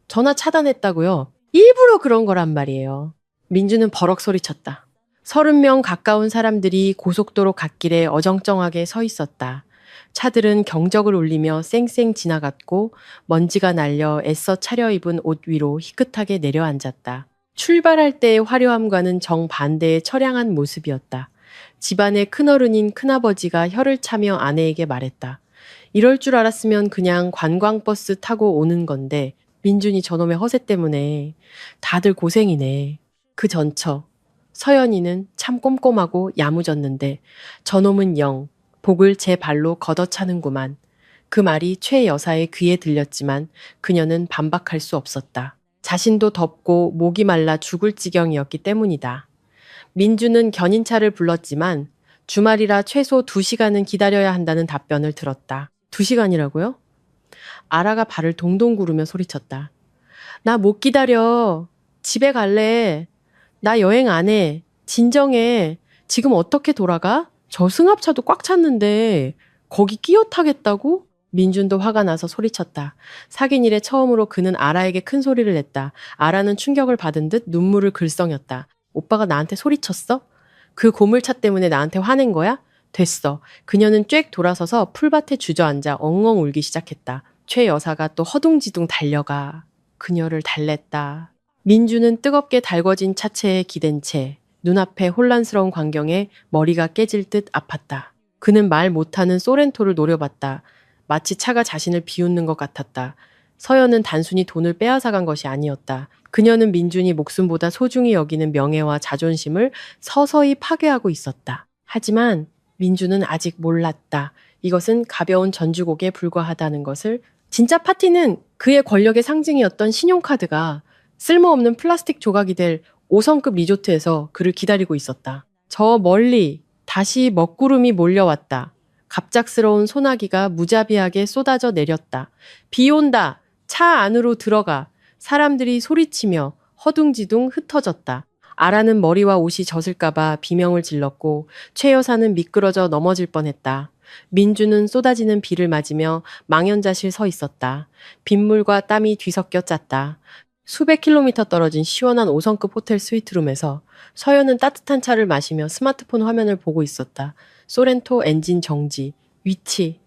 전화 차단했다고요. 일부러 그런 거란 말이에요. 민주는 버럭 소리쳤다. 30명 가까운 사람들이 고속도로 갓길에 어정쩡하게 서 있었다. 차들은 경적을 울리며 쌩쌩 지나갔고 먼지가 날려 애써 차려입은 옷 위로 희끗하게 내려앉았다. 출발할 때의 화려함과는 정반대의 처량한 모습이었다. 집안의 큰어른인 큰아버지가 혀를 차며 아내에게 말했다. 이럴 줄 알았으면 그냥 관광버스 타고 오는 건데 민준이 저놈의 허세 때문에 다들 고생이네. 그 전처 서연이는 참 꼼꼼하고 야무졌는데 저놈은 영 복을 제 발로 걷어차는구만. 그 말이 최 여사의 귀에 들렸지만 그녀는 반박할 수 없었다. 자신도 덥고 목이 말라 죽을 지경이었기 때문이다. 민주는 견인차를 불렀지만 주말이라 최소 2시간은 기다려야 한다는 답변을 들었다. 2시간이라고요? 아라가 발을 동동 구르며 소리쳤다. 나 못 기다려. 집에 갈래. 나 여행 안 해. 진정해. 지금 어떻게 돌아가? 저 승합차도 꽉 찼는데 거기 끼어 타겠다고? 민준도 화가 나서 소리쳤다. 사귄 이래 처음으로 그는 아라에게 큰 소리를 냈다. 아라는 충격을 받은 듯 눈물을 글썽였다. 오빠가 나한테 소리쳤어? 그 고물차 때문에 나한테 화낸 거야? 됐어. 그녀는 쬐 돌아서서 풀밭에 주저앉아 엉엉 울기 시작했다. 최 여사가 또 허둥지둥 달려가. 그녀를 달랬다. 민주는 뜨겁게 달궈진 차체에 기댄 채 눈앞에 혼란스러운 광경에 머리가 깨질 듯 아팠다. 그는 말 못하는 소렌토를 노려봤다. 마치 차가 자신을 비웃는 것 같았다. 서연은 단순히 돈을 빼앗아간 것이 아니었다. 그녀는 민준이 목숨보다 소중히 여기는 명예와 자존심을 서서히 파괴하고 있었다. 하지만 민준은 아직 몰랐다. 이것은 가벼운 전주곡에 불과하다는 것을. 진짜 파티는 그의 권력의 상징이었던 신용카드가 쓸모없는 플라스틱 조각이 될 5성급 리조트에서 그를 기다리고 있었다. 저 멀리 다시 먹구름이 몰려왔다. 갑작스러운 소나기가 무자비하게 쏟아져 내렸다. 비 온다. 차 안으로 들어가. 사람들이 소리치며 허둥지둥 흩어졌다. 아라는 머리와 옷이 젖을까봐 비명을 질렀고 최 여사는 미끄러져 넘어질 뻔했다. 민주는 쏟아지는 비를 맞으며 망연자실 서 있었다. 빗물과 땀이 뒤섞여 짰다. 수백 킬로미터 떨어진 시원한 5성급 호텔 스위트룸에서 서연은 따뜻한 차를 마시며 스마트폰 화면을 보고 있었다. 소렌토 엔진 정지, 위치,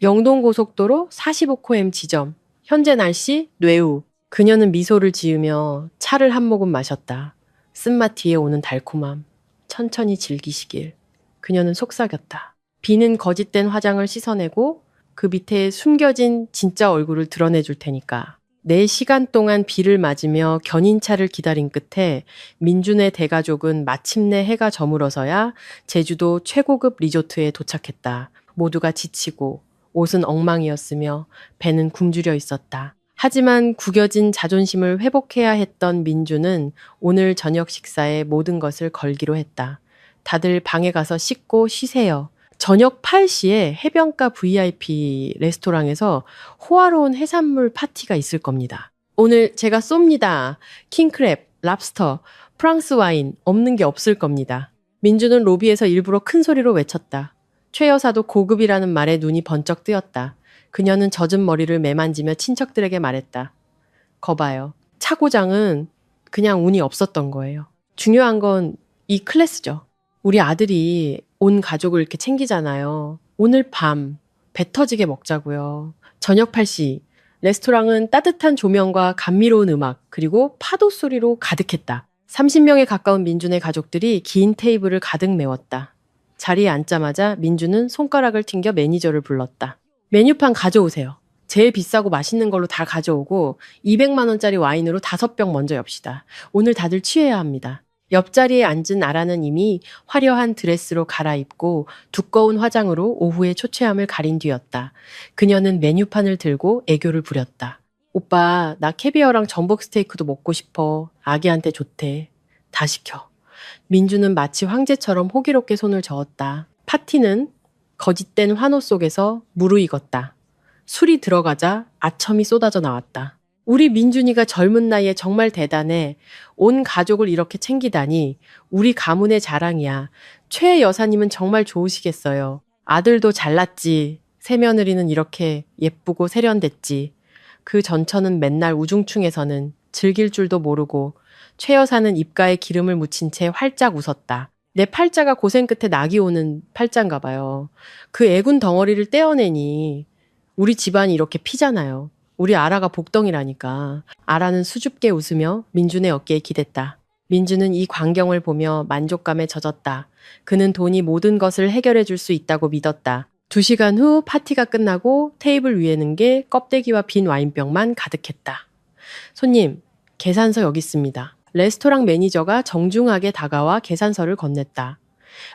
영동고속도로 45km 지점, 현재 날씨 뇌우. 그녀는 미소를 지으며 차를 한 모금 마셨다. 쓴맛 뒤에 오는 달콤함, 천천히 즐기시길. 그녀는 속삭였다. 비는 거짓된 화장을 씻어내고 그 밑에 숨겨진 진짜 얼굴을 드러내줄 테니까. 4시간 동안 비를 맞으며 견인차를 기다린 끝에 민준의 대가족은 마침내 해가 저물어서야 제주도 최고급 리조트에 도착했다. 모두가 지치고 옷은 엉망이었으며 배는 굶주려 있었다. 하지만 구겨진 자존심을 회복해야 했던 민주는 오늘 저녁 식사에 모든 것을 걸기로 했다. 다들 방에 가서 씻고 쉬세요. 저녁 8시에 해변가 VIP 레스토랑에서 호화로운 해산물 파티가 있을 겁니다. 오늘 제가 쏩니다. 킹크랩, 랍스터, 프랑스 와인 없는 게 없을 겁니다. 민주는 로비에서 일부러 큰 소리로 외쳤다. 최 여사도 고급이라는 말에 눈이 번쩍 뜨였다. 그녀는 젖은 머리를 매만지며 친척들에게 말했다. 거봐요. 차고장은 그냥 운이 없었던 거예요. 중요한 건 이 클래스죠. 우리 아들이 온 가족을 이렇게 챙기잖아요. 오늘 밤 배 터지게 먹자고요. 저녁 8시 레스토랑은 따뜻한 조명과 감미로운 음악 그리고 파도 소리로 가득했다. 30명에 가까운 민준의 가족들이 긴 테이블을 가득 메웠다. 자리에 앉자마자 민준은 손가락을 튕겨 매니저를 불렀다. 메뉴판 가져오세요. 제일 비싸고 맛있는 걸로 다 가져오고 200만 원짜리 와인으로 5병 먼저 엽시다. 오늘 다들 취해야 합니다. 옆자리에 앉은 아라는 이미 화려한 드레스로 갈아입고 두꺼운 화장으로 오후의 초췌함을 가린 뒤였다. 그녀는 메뉴판을 들고 애교를 부렸다. 오빠, 나 캐비어랑 전복 스테이크도 먹고 싶어. 아기한테 좋대. 다 시켜. 민주는 마치 황제처럼 호기롭게 손을 저었다. 파티는 거짓된 환호 속에서 무르익었다. 술이 들어가자 아첨이 쏟아져 나왔다. 우리 민준이가 젊은 나이에 정말 대단해. 온 가족을 이렇게 챙기다니. 우리 가문의 자랑이야. 최 여사님은 정말 좋으시겠어요. 아들도 잘났지. 새며느리는 이렇게 예쁘고 세련됐지. 그 전처는 맨날 우중충해서는 즐길 줄도 모르고 최 여사는 입가에 기름을 묻힌 채 활짝 웃었다. 내 팔자가 고생 끝에 낙이 오는 팔자인가 봐요. 그 애군 덩어리를 떼어내니 우리 집안이 이렇게 피잖아요. 우리 아라가 복덩이라니까. 아라는 수줍게 웃으며 민준의 어깨에 기댔다. 민주는 이 광경을 보며 만족감에 젖었다. 그는 돈이 모든 것을 해결해 줄 수 있다고 믿었다. 2시간 후 파티가 끝나고 테이블 위에는 게 껍데기와 빈 와인병만 가득했다. 손님, 계산서 여기 있습니다. 레스토랑 매니저가 정중하게 다가와 계산서를 건넸다.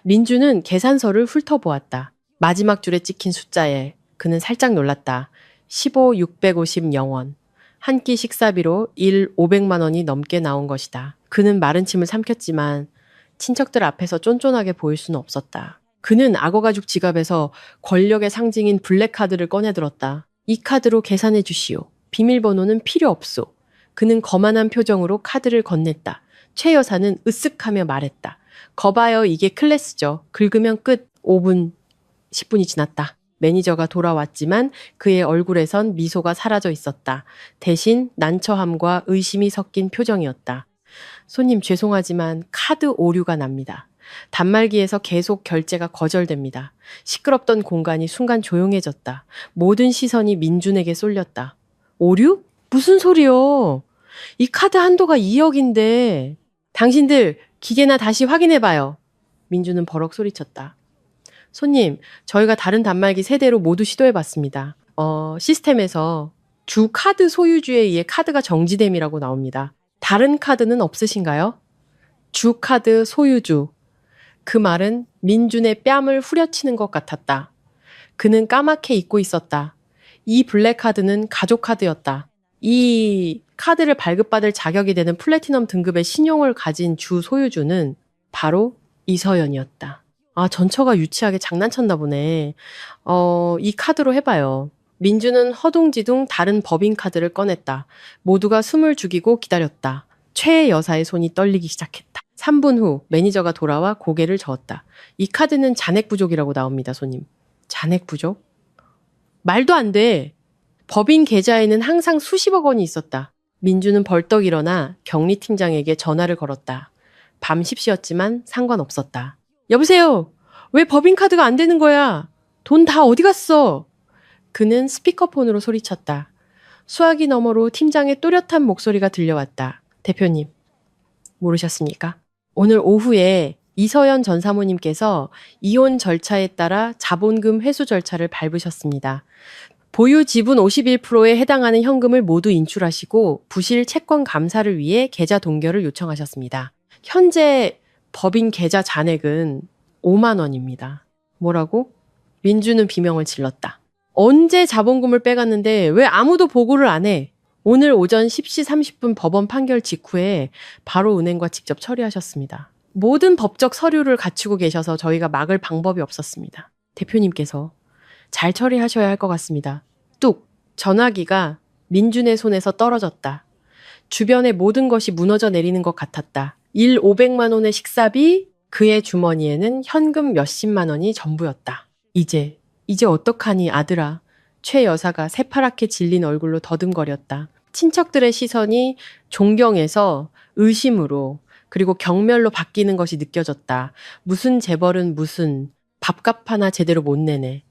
민주는 계산서를 훑어보았다. 마지막 줄에 찍힌 숫자에 그는 살짝 놀랐다. 15, 650 영원. 한 끼 식사비로 500만 원이 넘게 나온 것이다. 그는 마른 침을 삼켰지만 친척들 앞에서 쫀쫀하게 보일 수는 없었다. 그는 악어가죽 지갑에서 권력의 상징인 블랙카드를 꺼내들었다. 이 카드로 계산해 주시오. 비밀번호는 필요 없소. 그는 거만한 표정으로 카드를 건넸다. 최 여사는 으쓱하며 말했다. 거봐요, 이게 클래스죠. 긁으면 끝. 5분, 10분이 지났다. 매니저가 돌아왔지만 그의 얼굴에선 미소가 사라져 있었다. 대신 난처함과 의심이 섞인 표정이었다. 손님 죄송하지만 카드 오류가 납니다. 단말기에서 계속 결제가 거절됩니다. 시끄럽던 공간이 순간 조용해졌다. 모든 시선이 민준에게 쏠렸다. 오류? 무슨 소리요? 이 카드 한도가 2억인데. 당신들 기계나 다시 확인해봐요. 민준은 버럭 소리쳤다. 손님, 저희가 다른 단말기 3대로 모두 시도해봤습니다. 시스템에서 주 카드 소유주에 의해 카드가 정지됨이라고 나옵니다. 다른 카드는 없으신가요? 주 카드 소유주. 그 말은 민준의 뺨을 후려치는 것 같았다. 그는 까맣게 잊고 있었다. 이 블랙카드는 가족 카드였다. 이 카드를 발급받을 자격이 되는 플래티넘 등급의 신용을 가진 주 소유주는 바로 이서연이었다. 아, 전처가 유치하게 장난쳤나 보네. 이 카드로 해봐요. 민주는 허둥지둥 다른 법인 카드를 꺼냈다. 모두가 숨을 죽이고 기다렸다. 최 여사의 손이 떨리기 시작했다. 3분 후 매니저가 돌아와 고개를 저었다. 이 카드는 잔액 부족이라고 나옵니다, 손님. 잔액 부족? 말도 안 돼. 법인 계좌에는 항상 수십억 원이 있었다. 민주는 벌떡 일어나 경리팀장에게 전화를 걸었다. 밤 10시였지만 상관없었다. 여보세요? 왜 법인카드가 안 되는 거야? 돈 다 어디 갔어? 그는 스피커폰으로 소리쳤다. 수화기 너머로 팀장의 또렷한 목소리가 들려왔다. 대표님, 모르셨습니까? 오늘 오후에 이서연 전 사모님께서 이혼 절차에 따라 자본금 회수 절차를 밟으셨습니다. 보유 지분 51%에 해당하는 현금을 모두 인출하시고 부실 채권 감사를 위해 계좌 동결을 요청하셨습니다. 현재 법인 계좌 잔액은 5만 원입니다. 뭐라고? 민주는 비명을 질렀다. 언제 자본금을 빼갔는데 왜 아무도 보고를 안 해? 오늘 오전 10시 30분 법원 판결 직후에 바로 은행과 직접 처리하셨습니다. 모든 법적 서류를 갖추고 계셔서 저희가 막을 방법이 없었습니다. 대표님께서 잘 처리하셔야 할 것 같습니다. 뚝! 전화기가 민준의 손에서 떨어졌다. 주변의 모든 것이 무너져 내리는 것 같았다. 500만 원의 식사비, 그의 주머니에는 현금 몇십만 원이 전부였다. 이제 어떡하니 아들아. 최 여사가 새파랗게 질린 얼굴로 더듬거렸다. 친척들의 시선이 존경에서 의심으로 그리고 경멸로 바뀌는 것이 느껴졌다. 무슨 재벌은 무슨 밥값 하나 제대로 못 내네.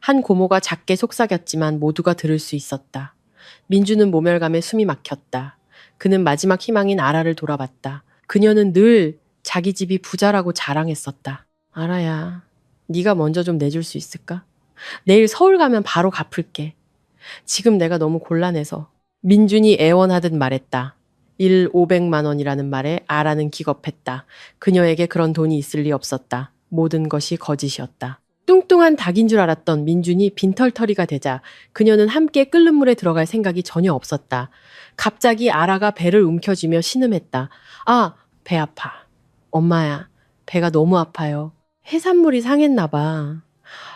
한 고모가 작게 속삭였지만 모두가 들을 수 있었다. 민주는 모멸감에 숨이 막혔다. 그는 마지막 희망인 아라를 돌아봤다. 그녀는 늘 자기 집이 부자라고 자랑했었다. 아라야, 네가 먼저 좀 내줄 수 있을까? 내일 서울 가면 바로 갚을게. 지금 내가 너무 곤란해서. 민준이 애원하듯 말했다. 500만 원이라는 말에 아라는 기겁했다. 그녀에게 그런 돈이 있을 리 없었다. 모든 것이 거짓이었다. 뚱뚱한 닭인 줄 알았던 민준이 빈털터리가 되자 그녀는 함께 끓는 물에 들어갈 생각이 전혀 없었다. 갑자기 아라가 배를 움켜쥐며 신음했다. 아, 배 아파. 엄마야, 배가 너무 아파요. 해산물이 상했나 봐.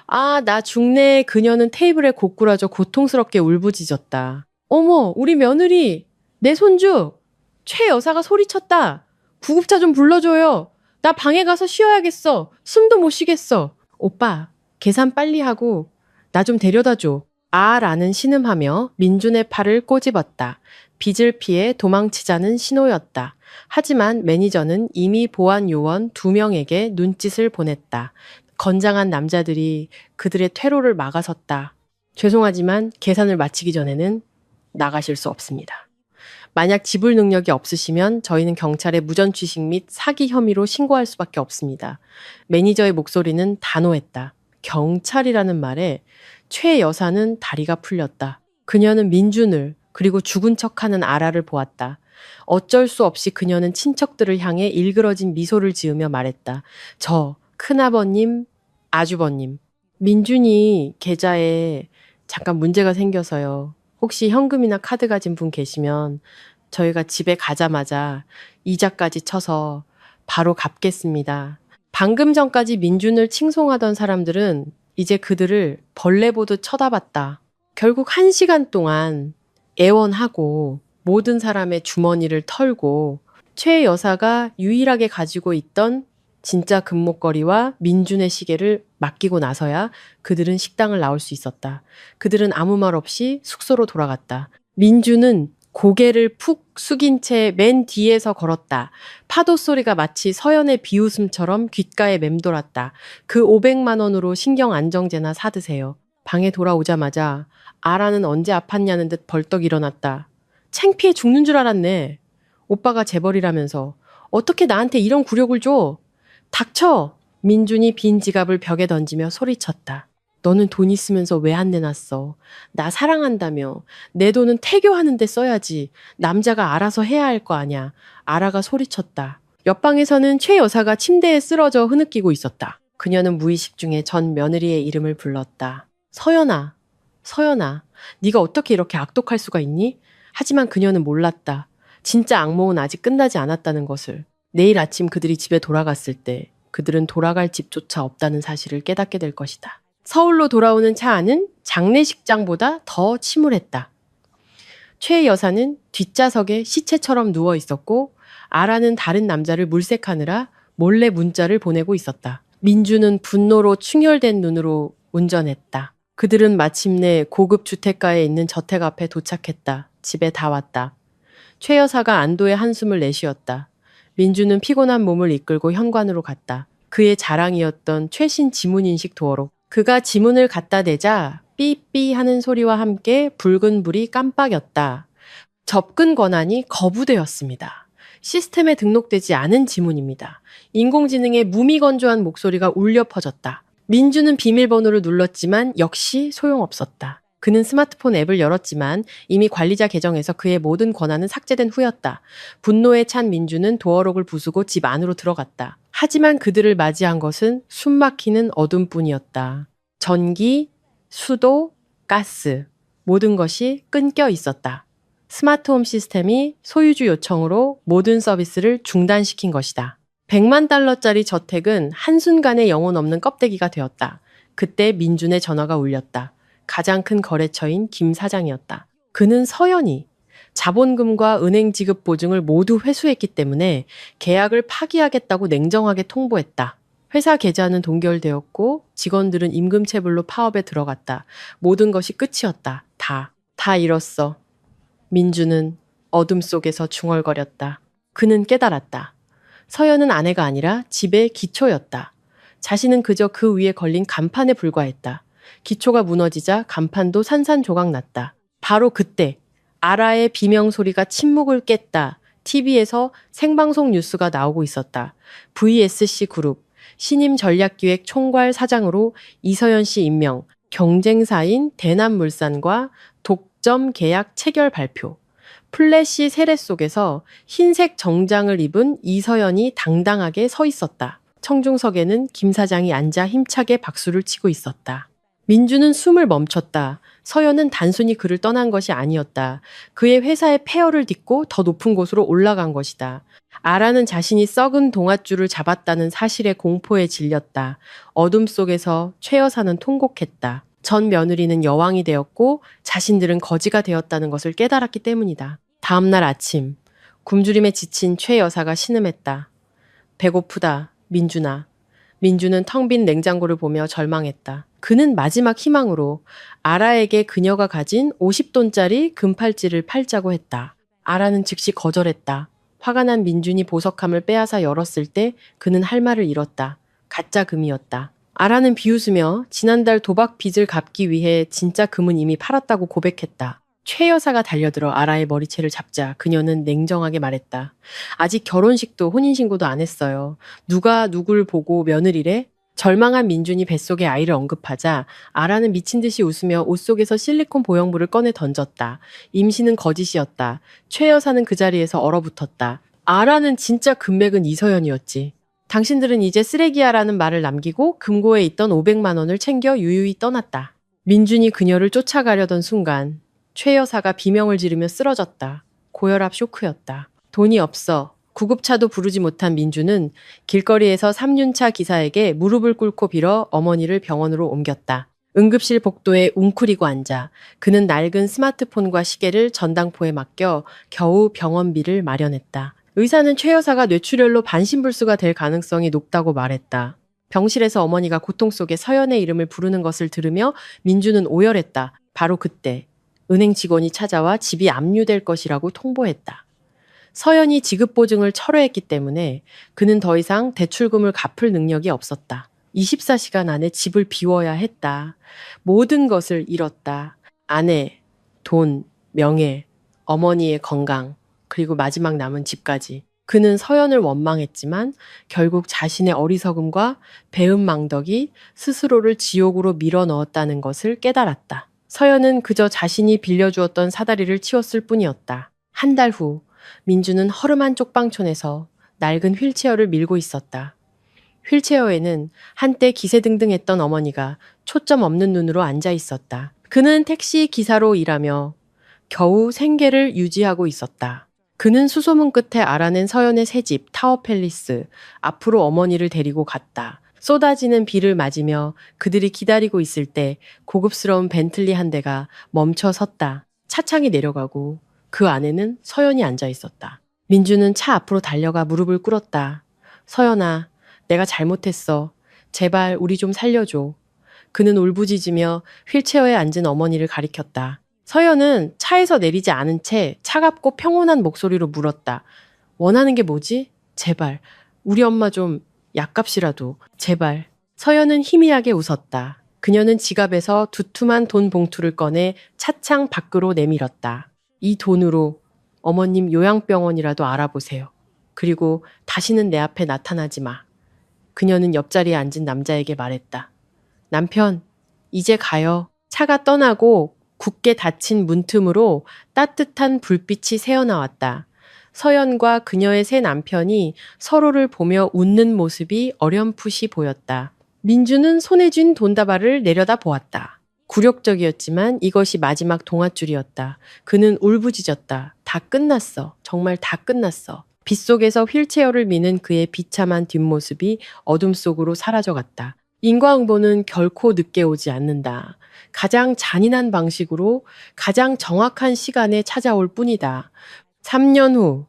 아, 나 죽네. 그녀는 테이블에 고꾸라져 고통스럽게 울부짖었다. 어머, 우리 며느리, 내 손주. 최 여사가 소리쳤다. 구급차 좀 불러줘요. 나 방에 가서 쉬어야겠어. 숨도 못 쉬겠어. 오빠, 계산 빨리 하고 나 좀 데려다 줘. 라는 신음하며 민준의 팔을 꼬집었다. 빚을 피해 도망치자는 신호였다. 하지만 매니저는 이미 보안 요원 2명에게 눈짓을 보냈다. 건장한 남자들이 그들의 퇴로를 막아섰다. 죄송하지만 계산을 마치기 전에는 나가실 수 없습니다. 만약 지불 능력이 없으시면 저희는 경찰에 무전취식 및 사기 혐의로 신고할 수밖에 없습니다. 매니저의 목소리는 단호했다. 경찰이라는 말에 최 여사는 다리가 풀렸다. 그녀는 민준을 그리고 죽은 척하는 아라를 보았다. 어쩔 수 없이 그녀는 친척들을 향해 일그러진 미소를 지으며 말했다. 저 큰아버님, 아주버님. 민준이 계좌에 잠깐 문제가 생겨서요. 혹시 현금이나 카드 가진 분 계시면 저희가 집에 가자마자 이자까지 쳐서 바로 갚겠습니다. 방금 전까지 민준을 칭송하던 사람들은 이제 그들을 벌레 보듯 쳐다봤다. 결국 1시간 동안 애원하고 모든 사람의 주머니를 털고 최 여사가 유일하게 가지고 있던 진짜 금목걸이와 민준의 시계를 맡기고 나서야 그들은 식당을 나올 수 있었다. 그들은 아무 말 없이 숙소로 돌아갔다. 민준은 고개를 푹 숙인 채 맨 뒤에서 걸었다. 파도 소리가 마치 서연의 비웃음처럼 귓가에 맴돌았다. 그 500만 원으로 신경 안정제나 사드세요. 방에 돌아오자마자 아라는 언제 아팠냐는 듯 벌떡 일어났다. 창피해 죽는 줄 알았네. 오빠가 재벌이라면서 어떻게 나한테 이런 굴욕을 줘? 닥쳐! 민준이 빈 지갑을 벽에 던지며 소리쳤다. 너는 돈 있으면서 왜 안 내놨어? 나 사랑한다며. 내 돈은 태교하는 데 써야지. 남자가 알아서 해야 할 거 아냐. 아라가 소리쳤다. 옆방에서는 최 여사가 침대에 쓰러져 흐느끼고 있었다. 그녀는 무의식 중에 전 며느리의 이름을 불렀다. 서연아, 서연아, 네가 어떻게 이렇게 악독할 수가 있니? 하지만 그녀는 몰랐다. 진짜 악몽은 아직 끝나지 않았다는 것을. 내일 아침 그들이 집에 돌아갔을 때 그들은 돌아갈 집조차 없다는 사실을 깨닫게 될 것이다. 서울로 돌아오는 차 안은 장례식장보다 더 침울했다. 최 여사는 뒷좌석에 시체처럼 누워 있었고 아라는 다른 남자를 물색하느라 몰래 문자를 보내고 있었다. 민주는 분노로 충혈된 눈으로 운전했다. 그들은 마침내 고급 주택가에 있는 저택 앞에 도착했다. 집에 다 왔다. 최 여사가 안도의 한숨을 내쉬었다. 민주는 피곤한 몸을 이끌고 현관으로 갔다. 그의 자랑이었던 최신 지문인식 도어로. 그가 지문을 갖다 대자 삐삐 하는 소리와 함께 붉은 불이 깜빡였다. 접근 권한이 거부되었습니다. 시스템에 등록되지 않은 지문입니다. 인공지능의 무미건조한 목소리가 울려 퍼졌다. 민주는 비밀번호를 눌렀지만 역시 소용없었다. 그는 스마트폰 앱을 열었지만 이미 관리자 계정에서 그의 모든 권한은 삭제된 후였다. 분노에 찬 민주는 도어록을 부수고 집 안으로 들어갔다. 하지만 그들을 맞이한 것은 숨막히는 어둠뿐이었다. 전기, 수도, 가스, 모든 것이 끊겨 있었다. 스마트홈 시스템이 소유주 요청으로 모든 서비스를 중단시킨 것이다. 100만 달러짜리 저택은 한순간에 영혼 없는 껍데기가 되었다. 그때 민준의 전화가 울렸다. 가장 큰 거래처인 김 사장이었다. 그는 서연이 자본금과 은행 지급 보증을 모두 회수했기 때문에 계약을 파기하겠다고 냉정하게 통보했다. 회사 계좌는 동결되었고 직원들은 임금체불로 파업에 들어갔다. 모든 것이 끝이었다. 다 잃었어. 민주는 어둠 속에서 중얼거렸다. 그는 깨달았다. 서연은 아내가 아니라 집의 기초였다. 자신은 그저 그 위에 걸린 간판에 불과했다. 기초가 무너지자 간판도 산산조각 났다. 바로 그때 아라의 비명 소리가 침묵을 깼다. TV에서 생방송 뉴스가 나오고 있었다. VSC 그룹 신임 전략기획 총괄 사장으로 이서연 씨 임명, 경쟁사인 대남물산과 독점 계약 체결 발표. 플래시 세례 속에서 흰색 정장을 입은 이서연이 당당하게 서 있었다. 청중석에는 김 사장이 앉아 힘차게 박수를 치고 있었다. 민주는 숨을 멈췄다. 서연은 단순히 그를 떠난 것이 아니었다. 그의 회사의 폐허를 딛고 더 높은 곳으로 올라간 것이다. 아라는 자신이 썩은 동아줄을 잡았다는 사실에 공포에 질렸다. 어둠 속에서 최 여사는 통곡했다. 전 며느리는 여왕이 되었고 자신들은 거지가 되었다는 것을 깨달았기 때문이다. 다음날 아침, 굶주림에 지친 최 여사가 신음했다. 배고프다, 민준아. 민주는 텅 빈 냉장고를 보며 절망했다. 그는 마지막 희망으로 아라에게 그녀가 가진 50돈짜리 금팔찌를 팔자고 했다. 아라는 즉시 거절했다. 화가 난 민준이 보석함을 빼앗아 열었을 때 그는 할 말을 잃었다. 가짜 금이었다. 아라는 비웃으며 지난달 도박 빚을 갚기 위해 진짜 금은 이미 팔았다고 고백했다. 최 여사가 달려들어 아라의 머리채를 잡자 그녀는 냉정하게 말했다. 아직 결혼식도 혼인신고도 안 했어요. 누가 누굴 보고 며느리래? 절망한 민준이 뱃속에 아이를 언급하자 아라는 미친 듯이 웃으며 옷 속에서 실리콘 보형물을 꺼내 던졌다. 임신은 거짓이었다. 최 여사는 그 자리에서 얼어붙었다. 아라는 진짜 금맥은 이서연이었지. 당신들은 이제 쓰레기야라는 말을 남기고 금고에 있던 500만 원을 챙겨 유유히 떠났다. 민준이 그녀를 쫓아가려던 순간 최 여사가 비명을 지르며 쓰러졌다. 고혈압 쇼크였다. 돈이 없어. 구급차도 부르지 못한 민주는 길거리에서 3륜차 기사에게 무릎을 꿇고 빌어 어머니를 병원으로 옮겼다. 응급실 복도에 웅크리고 앉아 그는 낡은 스마트폰과 시계를 전당포에 맡겨 겨우 병원비를 마련했다. 의사는 최 여사가 뇌출혈로 반신불수가 될 가능성이 높다고 말했다. 병실에서 어머니가 고통 속에 서연의 이름을 부르는 것을 들으며 민주는 오열했다. 바로 그때 은행 직원이 찾아와 집이 압류될 것이라고 통보했다. 서연이 지급보증을 철회했기 때문에 그는 더 이상 대출금을 갚을 능력이 없었다. 24시간 안에 집을 비워야 했다. 모든 것을 잃었다. 아내, 돈, 명예, 어머니의 건강, 그리고 마지막 남은 집까지. 그는 서연을 원망했지만 결국 자신의 어리석음과 배은망덕이 스스로를 지옥으로 밀어넣었다는 것을 깨달았다. 서연은 그저 자신이 빌려주었던 사다리를 치웠을 뿐이었다. 한 달 후 민주는 허름한 쪽방촌에서 낡은 휠체어를 밀고 있었다. 휠체어에는 한때 기세등등했던 어머니가 초점 없는 눈으로 앉아 있었다. 그는 택시 기사로 일하며 겨우 생계를 유지하고 있었다. 그는 수소문 끝에 알아낸 서연의 새집 타워팰리스 앞으로 어머니를 데리고 갔다. 쏟아지는 비를 맞으며 그들이 기다리고 있을 때 고급스러운 벤틀리 한 대가 멈춰 섰다. 차창이 내려가고 그 안에는 서연이 앉아 있었다. 민주는 차 앞으로 달려가 무릎을 꿇었다. 서연아, 내가 잘못했어. 제발 우리 좀 살려줘. 그는 울부짖으며 휠체어에 앉은 어머니를 가리켰다. 서연은 차에서 내리지 않은 채 차갑고 평온한 목소리로 물었다. 원하는 게 뭐지? 제발. 우리 엄마 좀 약값이라도. 제발. 서연은 희미하게 웃었다. 그녀는 지갑에서 두툼한 돈 봉투를 꺼내 차창 밖으로 내밀었다. 이 돈으로 어머님 요양병원이라도 알아보세요. 그리고 다시는 내 앞에 나타나지 마. 그녀는 옆자리에 앉은 남자에게 말했다. 남편, 이제 가요. 차가 떠나고 굳게 닫힌 문틈으로 따뜻한 불빛이 새어나왔다. 서연과 그녀의 새 남편이 서로를 보며 웃는 모습이 어렴풋이 보였다. 민주는 손에 쥔 돈다발을 내려다보았다. 굴욕적이었지만 이것이 마지막 동아줄이었다. 그는 울부짖었다. 다 끝났어. 정말 다 끝났어. 빗속에서 휠체어를 미는 그의 비참한 뒷모습이 어둠 속으로 사라져갔다. 인과응보는 결코 늦게 오지 않는다. 가장 잔인한 방식으로 가장 정확한 시간에 찾아올 뿐이다. 3년 후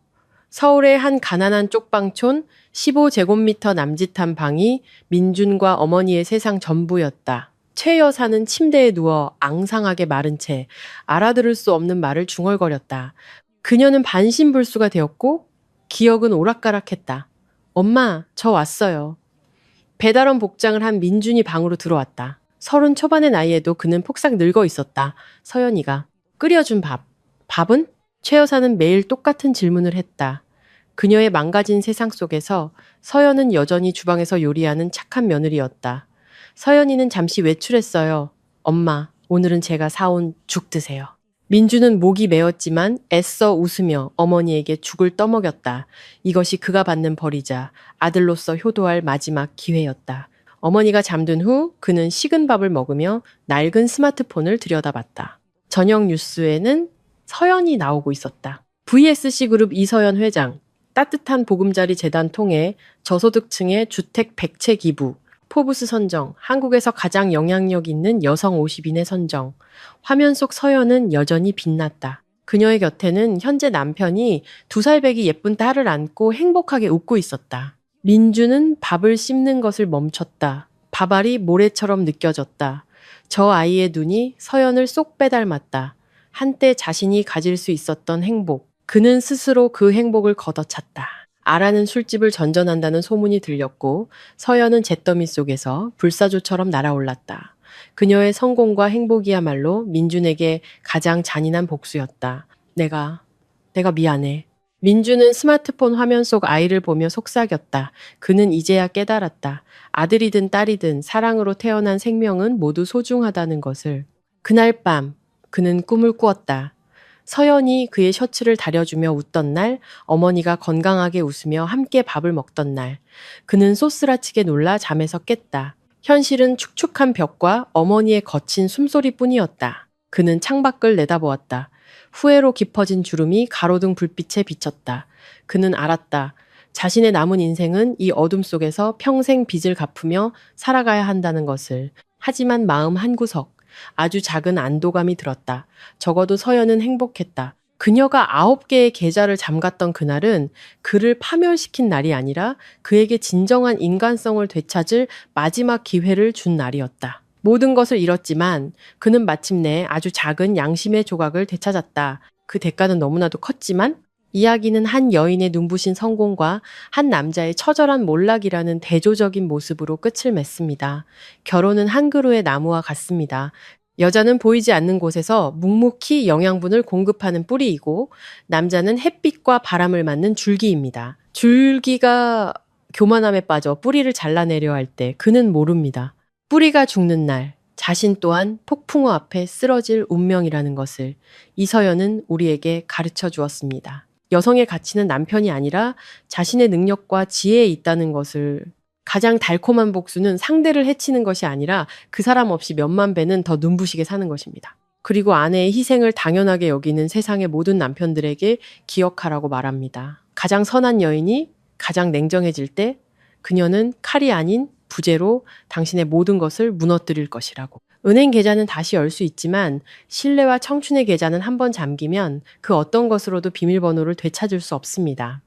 서울의 한 가난한 쪽방촌 15제곱미터 남짓한 방이 민준과 어머니의 세상 전부였다. 최 여사는 침대에 누워 앙상하게 마른 채 알아들을 수 없는 말을 중얼거렸다. 그녀는 반신불수가 되었고 기억은 오락가락했다. 엄마, 저 왔어요. 배달원 복장을 한 민준이 방으로 들어왔다. 30 초반의 나이에도 그는 폭삭 늙어 있었다. 서연이가 끓여준 밥. 밥은? 최 여사는 매일 똑같은 질문을 했다. 그녀의 망가진 세상 속에서 서연은 여전히 주방에서 요리하는 착한 며느리였다. 서연이는 잠시 외출했어요. 엄마, 오늘은 제가 사온 죽 드세요. 민주는 목이 메었지만 애써 웃으며 어머니에게 죽을 떠먹였다. 이것이 그가 받는 벌이자 아들로서 효도할 마지막 기회였다. 어머니가 잠든 후 그는 식은 밥을 먹으며 낡은 스마트폰을 들여다봤다. 저녁 뉴스에는 서연이 나오고 있었다. VSC그룹 이서연 회장, 따뜻한 보금자리 재단 통해 저소득층의 주택 100채 기부, 포브스 선정, 한국에서 가장 영향력 있는 여성 50인의 선정. 화면 속 서연은 여전히 빛났다. 그녀의 곁에는 현재 남편이 2살배기 예쁜 딸을 안고 행복하게 웃고 있었다. 민주는 밥을 씹는 것을 멈췄다. 밥알이 모래처럼 느껴졌다. 저 아이의 눈이 서연을 쏙 빼닮았다. 한때 자신이 가질 수 있었던 행복. 그는 스스로 그 행복을 걷어찼다. 아라는 술집을 전전한다는 소문이 들렸고 서연은 잿더미 속에서 불사조처럼 날아올랐다. 그녀의 성공과 행복이야말로 민준에게 가장 잔인한 복수였다. 내가 미안해. 민준은 스마트폰 화면 속 아이를 보며 속삭였다. 그는 이제야 깨달았다. 아들이든 딸이든 사랑으로 태어난 생명은 모두 소중하다는 것을. 그날 밤 그는 꿈을 꾸었다. 서연이 그의 셔츠를 다려주며 웃던 날, 어머니가 건강하게 웃으며 함께 밥을 먹던 날, 그는 소스라치게 놀라 잠에서 깼다. 현실은 축축한 벽과 어머니의 거친 숨소리뿐이었다. 그는 창밖을 내다보았다. 후회로 깊어진 주름이 가로등 불빛에 비쳤다. 그는 알았다. 자신의 남은 인생은 이 어둠 속에서 평생 빚을 갚으며 살아가야 한다는 것을. 하지만 마음 한구석, 아주 작은 안도감이 들었다. 적어도 서연은 행복했다. 그녀가 9개의 계좌를 잠갔던 그날은 그를 파멸시킨 날이 아니라 그에게 진정한 인간성을 되찾을 마지막 기회를 준 날이었다. 모든 것을 잃었지만 그는 마침내 아주 작은 양심의 조각을 되찾았다. 그 대가는 너무나도 컸지만 이야기는 한 여인의 눈부신 성공과 한 남자의 처절한 몰락이라는 대조적인 모습으로 끝을 맺습니다. 결혼은 한 그루의 나무와 같습니다. 여자는 보이지 않는 곳에서 묵묵히 영양분을 공급하는 뿌리이고 남자는 햇빛과 바람을 맞는 줄기입니다. 줄기가 교만함에 빠져 뿌리를 잘라내려 할 때 그는 모릅니다. 뿌리가 죽는 날 자신 또한 폭풍우 앞에 쓰러질 운명이라는 것을 이서연은 우리에게 가르쳐 주었습니다. 여성의 가치는 남편이 아니라 자신의 능력과 지혜에 있다는 것을. 가장 달콤한 복수는 상대를 해치는 것이 아니라 그 사람 없이 몇만 배는 더 눈부시게 사는 것입니다. 그리고 아내의 희생을 당연하게 여기는 세상의 모든 남편들에게 기억하라고 말합니다. 가장 선한 여인이 가장 냉정해질 때 그녀는 칼이 아닌 부재로 당신의 모든 것을 무너뜨릴 것이라고. 은행 계좌는 다시 열 수 있지만 신뢰와 청춘의 계좌는 한번 잠기면 그 어떤 것으로도 비밀번호를 되찾을 수 없습니다.